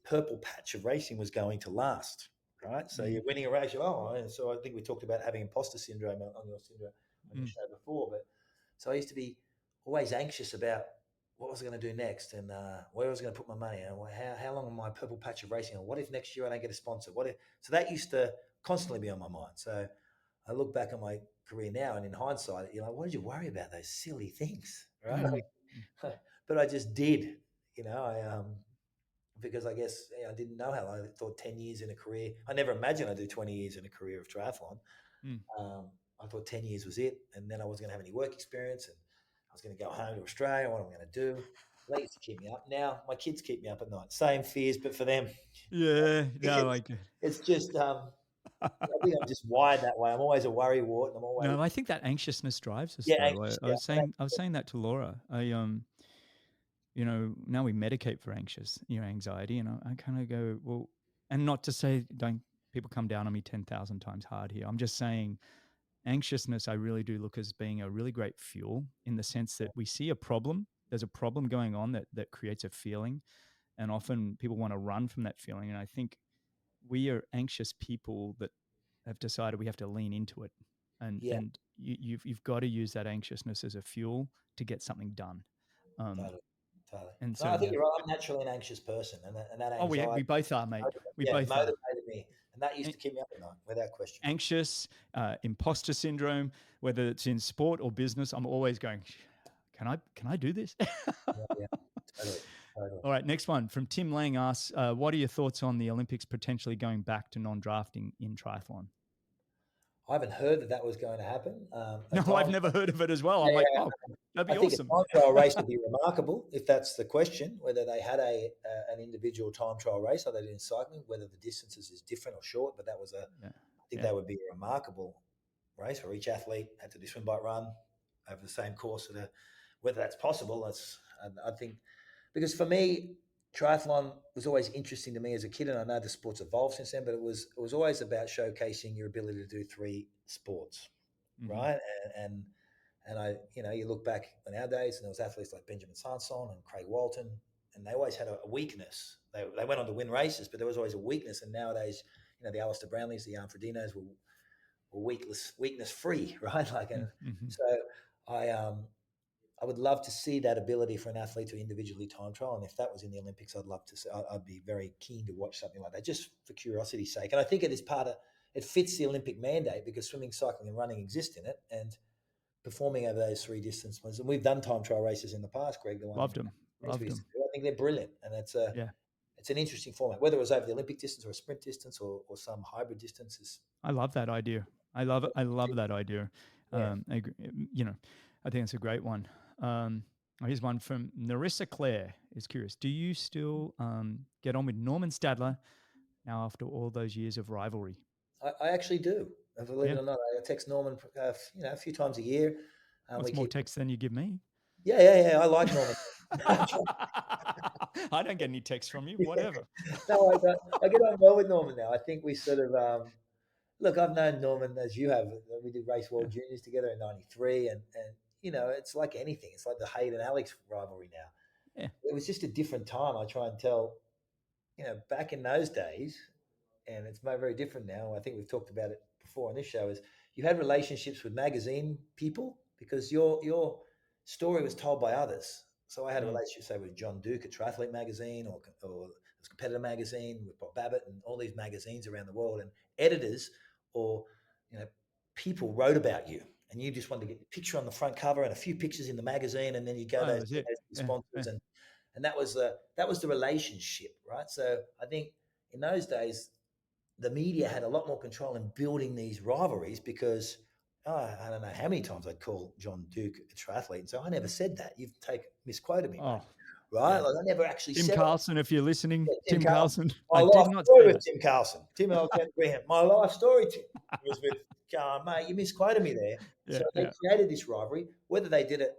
purple patch of racing was going to last. right? So Mm, you're winning a race. And so I think we talked about having imposter syndrome on your syndrome on your mm, show before. But so I used to be always anxious about what was I going to do next and where I was going to put my money and how long am my purple patch of racing? And what if next year I don't get a sponsor? What if? So that used to constantly be on my mind. So I look back on my career now, and in hindsight, you're like, what did you worry about those silly things, right? mm, But I just did, because I guess I didn't know how long. I thought 10 years in a career. I never imagined I'd do 20 years in a career of triathlon. mm. Um, I thought 10 years was it, and then I wasn't going to have any work experience, and I was going to go home to Australia. What am I going to do? They used to keep me up. Now my kids keep me up at night. Same fears, but for them, Yeah, no, it's, it's just. I think I'm just wired that way. I'm always a worrywart, and I'm always no, I think that anxiousness drives us, yeah though. anxious. I Yeah, was saying that to Laura. Now we medicate for anxiety, and I kind of go, well, and not to say don't people come down on me 10,000 times hard here. I'm just saying anxiousness, I really do look as being a really great fuel in the sense that we see a problem. There's a problem going on that creates a feeling, and often people want to run from that feeling. And I think we are anxious people that have decided we have to lean into it, and yeah, and you've got to use that anxiousness as a fuel to get something done. Um, totally, totally. and No, so I think yeah. you're right. I'm naturally an anxious person, and that Oh, we anxiety, both are, mate. We yeah, both are. motivated me, and that used to keep me up at night without question. Anxious, imposter syndrome, whether it's in sport or business, I'm always going, can I do this? Yeah, yeah, totally, totally. All right, next one from Tim Lang asks, what are your thoughts on the Olympics potentially going back to non-drafting in triathlon? I haven't heard that was going to happen. A No, I've time, never heard of it as well. yeah, I'm like, yeah, oh, that'd I be think a awesome. time trial race would be remarkable if that's the question. Whether they had an individual time trial race, like they did in cycling, whether the distances is different or short, but Yeah, I think yeah, that would be a remarkable race where each athlete had to do swim, bike, run over the same course. Whether that's possible, I think because for me, triathlon was always interesting to me as a kid, and I know the sport's evolved since then. But it was always about showcasing your ability to do three sports, hmm, right? And I, you look back in our days, and there was athletes like Benjamin Sanson and Craig Walton, and they always had a weakness. They went on to win races, but there was always a weakness. And nowadays, the Alistair Brownlees, the Jan Fredinos were weakness free, right? mm-hmm. So I I would love to see that ability for an athlete to individually time trial, and if that was in the Olympics, I'd love to see. I'd be very keen to watch something like that, just for curiosity's sake. And I think it fits the Olympic mandate because swimming, cycling, and running exist in it, and performing over those three distances. And we've done time trial races in the past, Greg. The ones Loved them, we loved used to them. do, I think they're brilliant, and Yeah, it's an interesting format. Whether it was over the Olympic distance or a sprint distance or some hybrid distances. I love that idea. I love that idea. Yeah. I agree, I think it's a great one. Here's one from Narissa Clare is curious. Do you still get on with Norman Stadler now after all those years of rivalry? I actually do. Believe it Yeah. or not, I text Norman, a few times a year. We What's more keep, text than you give me? yeah, yeah, yeah. I like Norman. I don't get any texts from you. Yeah. Whatever. No, I get on well with Norman now. I think we sort of look. I've known Norman as you have. We did Race Yeah. World Juniors together in '93, and it's like anything. It's like the Hayden Alex rivalry now. Yeah. It was just a different time. I try and tell, back in those days, and it's very different now. I think we've talked about it before on this show. Is you had relationships with magazine people because your story was told by others. So I had a Mm. relationship, say, with John Duke at Triathlete magazine, or this Competitor magazine with Bob Babbitt, and all these magazines around the world, and editors or people wrote about you, and you just wanted to get the picture on the front cover and a few pictures in the magazine, and then you go Oh, that those was it. Yeah. sponsors, Yeah. and that was the relationship, right? So I think in those days the media had a lot more control in building these rivalries because I don't know how many times I'd call John Duke a triathlete and say, I never said that. You've misquoted me, mate. Oh, Right? yeah. Like I never actually Tim said Carlson, if you're listening, yeah, Tim Tim Carlson. Carlson, My I did life not story say with that. Tim Carlson. Tim, I'll get him. My life story, Tim, was with mate, you misquoted me there. So Yeah. they Yeah. created this rivalry. Whether they did it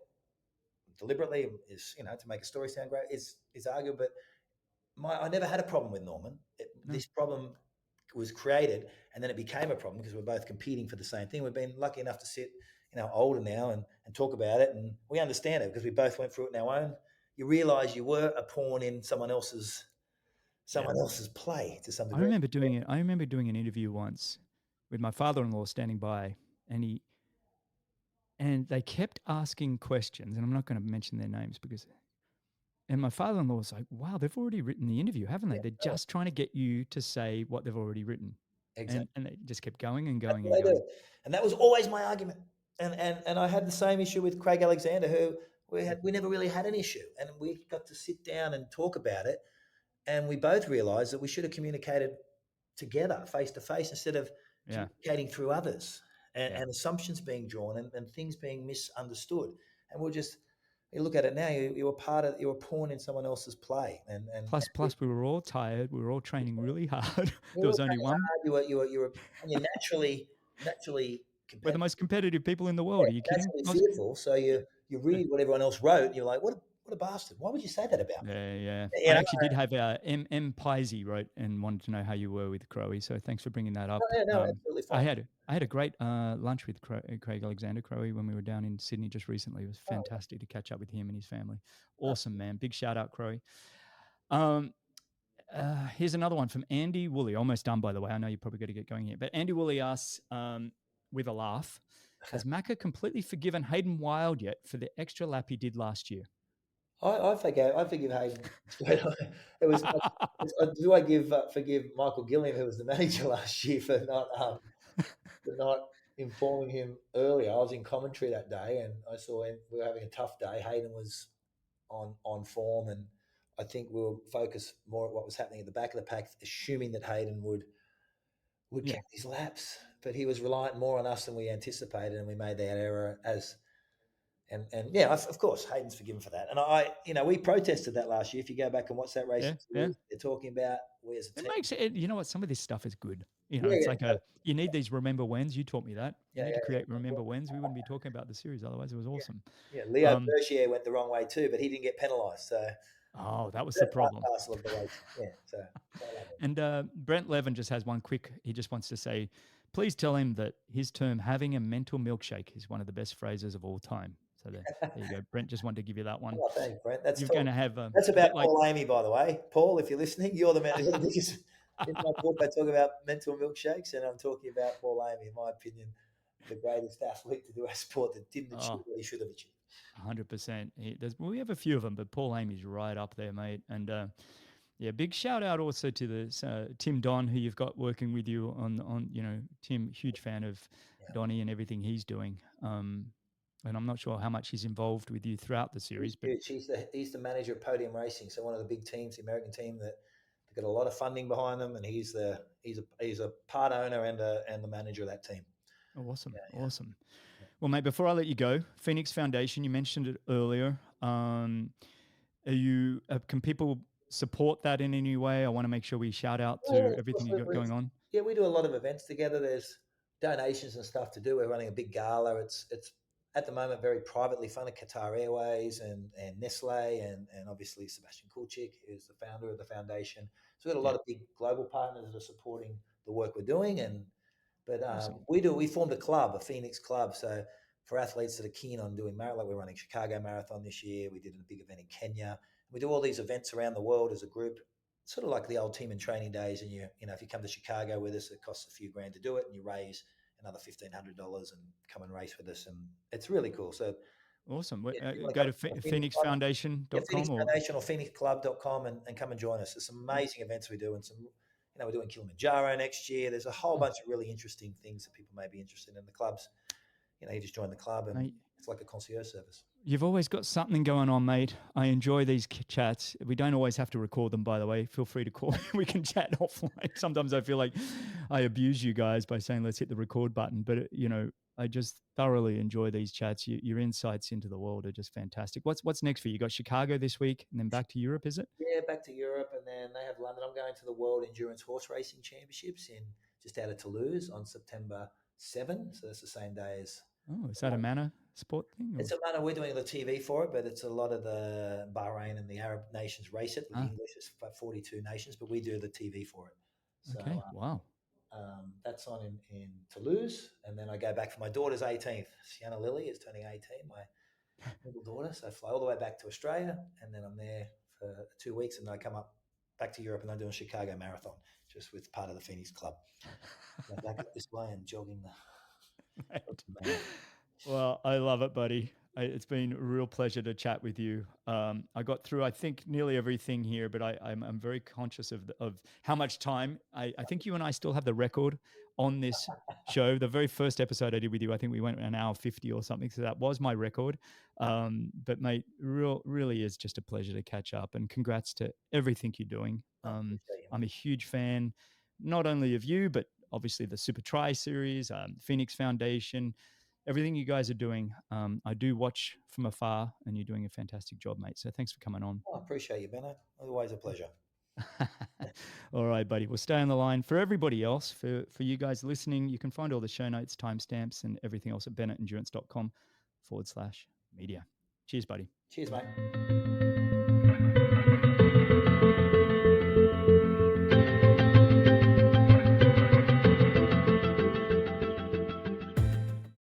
deliberately is, to make a story sound great is arguable. But I never had a problem with Norman. No. This problem was created, and then it became a problem because we're both competing for the same thing. We've been lucky enough to sit, older now and talk about it, and we understand it because we both went through it in our own. You realise you were a pawn in someone else's Yeah. someone else's play to some I degree. remember doing it. I remember doing an interview once with my father-in-law standing by, and they kept asking questions, and I'm not going to mention their names because. And my father-in-law was like, "Wow, they've already written the interview, haven't they? Yeah, They're just trying to get you to say what they've already written," exactly. and they just kept going and That's going and what they going. do. And that was always my argument. And I had the same issue with Craig Alexander, who we never really had an issue. And we got to sit down and talk about it. And we both realized that we should have communicated together, face to face, instead of Yeah, communicating through others yeah. and assumptions being drawn and things being misunderstood. And we'll just you look at it now, you were you're a pawn in someone else's play. Plus, we were all tired. We were all training really hard. You There were was only training one. hard. And you're naturally We're the competitive. most competitive people in the world. Yeah, Are you kidding? naturally fearful. So you read what everyone else wrote, and you're like, what a bastard! Why would you say that about me? Yeah, yeah. You I know, actually did have M Pizy wrote and wanted to know how you were with Crowe. So thanks for bringing that up. no, absolutely fine. I had a great lunch with Craig Alexander Crowe when we were down in Sydney just recently. It was Oh, fantastic to catch up with him and his family. oh, Awesome, man. Big shout out, Crowe. Um, here's another one from Andy Woolley. Almost done, by the way. I know you're probably going to get going here. But Andy Woolley asks, with a laugh, has Macca completely forgiven Hayden Wild yet for the extra lap he did last year? I forgive Hayden straight away. It was. Do I forgive Michael Gilliam, who was the manager last year, for not informing him earlier? I was in commentary that day, and I saw him. We were having a tough day. Hayden was on form, and I think we were focused more at what was happening at the back of the pack, assuming that Hayden would Yeah. count his laps, but he was reliant more on us than we anticipated, and we made that error as. And yeah, of course, Hayden's forgiven for that. And we protested that last year. If you go back and watch that race, Yeah. Yeah. they're talking about we as a It team. makes it, you know what? Some of this stuff is good. Yeah, It's yeah, like you need these remember whens. You taught me that. You yeah, need to create yeah. remember whens. We wouldn't be talking about the series otherwise. It was Yeah, awesome. yeah. Leo Um, Bergier went the wrong way too, but he didn't get penalised. So oh, that was the that's part problem. and parcel of the race. Yeah, so I love it. And Brent Levin just has one quick. He just wants to say, please tell him that his term "having a mental milkshake" is one of the best phrases of all time. So there you go. Brent just wanted to give you that one. Oh, thanks, Brent. That's You're talk. going to have That's a about bit like. Paul Amy, by the way. Paul, if you're listening, you're the biggest. In my book, I talk about mental milkshakes, and I'm talking about Paul Amy, in my opinion, the greatest athlete to do our sport that didn't achieve Oh, what he should have achieved. 100%. We have a few of them, but Paul Amy's right up there, mate. And yeah, big shout out also to the Tim Don, who you've got working with you on Tim, huge fan of Yeah. Donny and everything he's doing. And I'm not sure how much he's involved with you throughout the He's series, but huge. He's the manager of Podium Racing, so one of the big teams, the American team that they've got a lot of funding behind them, and he's a part owner and the manager of that team. awesome, Yeah, yeah. awesome. Well, mate, before I let you go, Phoenix Foundation, you mentioned it earlier. Can people support that in any way? I want to make sure we shout out Oh, yeah, to of everything course, you got going on. yeah, we do a lot of events together. There's donations and stuff to do. We're running a big gala. It's at the moment very privately funded. Qatar Airways and Nestle and obviously Sebastian Kulchik, who's the founder of the foundation. So we've got a Yeah, lot of big global partners that are supporting the work we're doing. But awesome. we formed a club, a Phoenix club. So for athletes that are keen on doing marathon, like we're running Chicago Marathon this year. We did a big event in Kenya. We do all these events around the world as a group, sort of like the old team and training days. And if you come to Chicago with us, it costs a few grand to do it, and you raise another $1,500 and come and race with us, and it's really cool. So Awesome. yeah, if you want to Go come to to Phoenix Club, yeah, Phoenix phoenixfoundation.com or Foundation or phoenixclub.com and come and join us. There's some amazing events we do, and we're doing Kilimanjaro next year. There's a whole bunch of really interesting things that people may be interested in. The clubs, you just join the club, and mate, it's like a concierge service. you've always got something going on, mate. I enjoy these chats. We don't always have to record them, by the way. Feel free to call me. We can chat offline. Sometimes I feel like I abuse you guys by saying, let's hit the record button. But, I just thoroughly enjoy these chats. Your insights into the world are just fantastic. What's next for you? You got Chicago this week and then back to Europe, is it? Yeah, back to Europe, and then they have London. I'm going to the World Endurance Horse Racing Championships in just out of Toulouse on September 7. So that's the same day as. Oh, is that a manor sport thing? It's Or? a matter we're doing the TV for it, but it's a lot of the Bahrain and the Arab nations race it. With the Ah, English, it's about 42 nations, but we do the TV for it. So okay. Wow. that's on in Toulouse, and then I go back for my daughter's 18th. Sienna Lily is turning 18, my middle daughter. So I fly all the way back to Australia, and then I'm there for 2 weeks, and then I come up back to Europe, and I'm doing Chicago Marathon just with part of the Phoenix Club. Back up this way and jogging the marathon. Well, I love it, buddy. It's been a real pleasure to chat with you. I got through, I think, nearly everything here, but I'm very conscious of how much time. I think you and I still have the record on this show. The very first episode I did with you, I think we went an hour 50 or something. So that was my record. But mate, really is just a pleasure to catch up, and congrats to everything you're doing. I'm a huge fan, not only of you, but obviously the SuperTri series, Phoenix Foundation, everything you guys are doing. I do watch from afar, and you're doing a fantastic job, mate. So thanks for coming on. I appreciate you, Benno. Always a pleasure. All right, buddy. We'll stay on the line. For everybody else, for you guys listening, you can find all the show notes, timestamps, and everything else at bennettendurance.com/media. Cheers, buddy. Cheers, mate.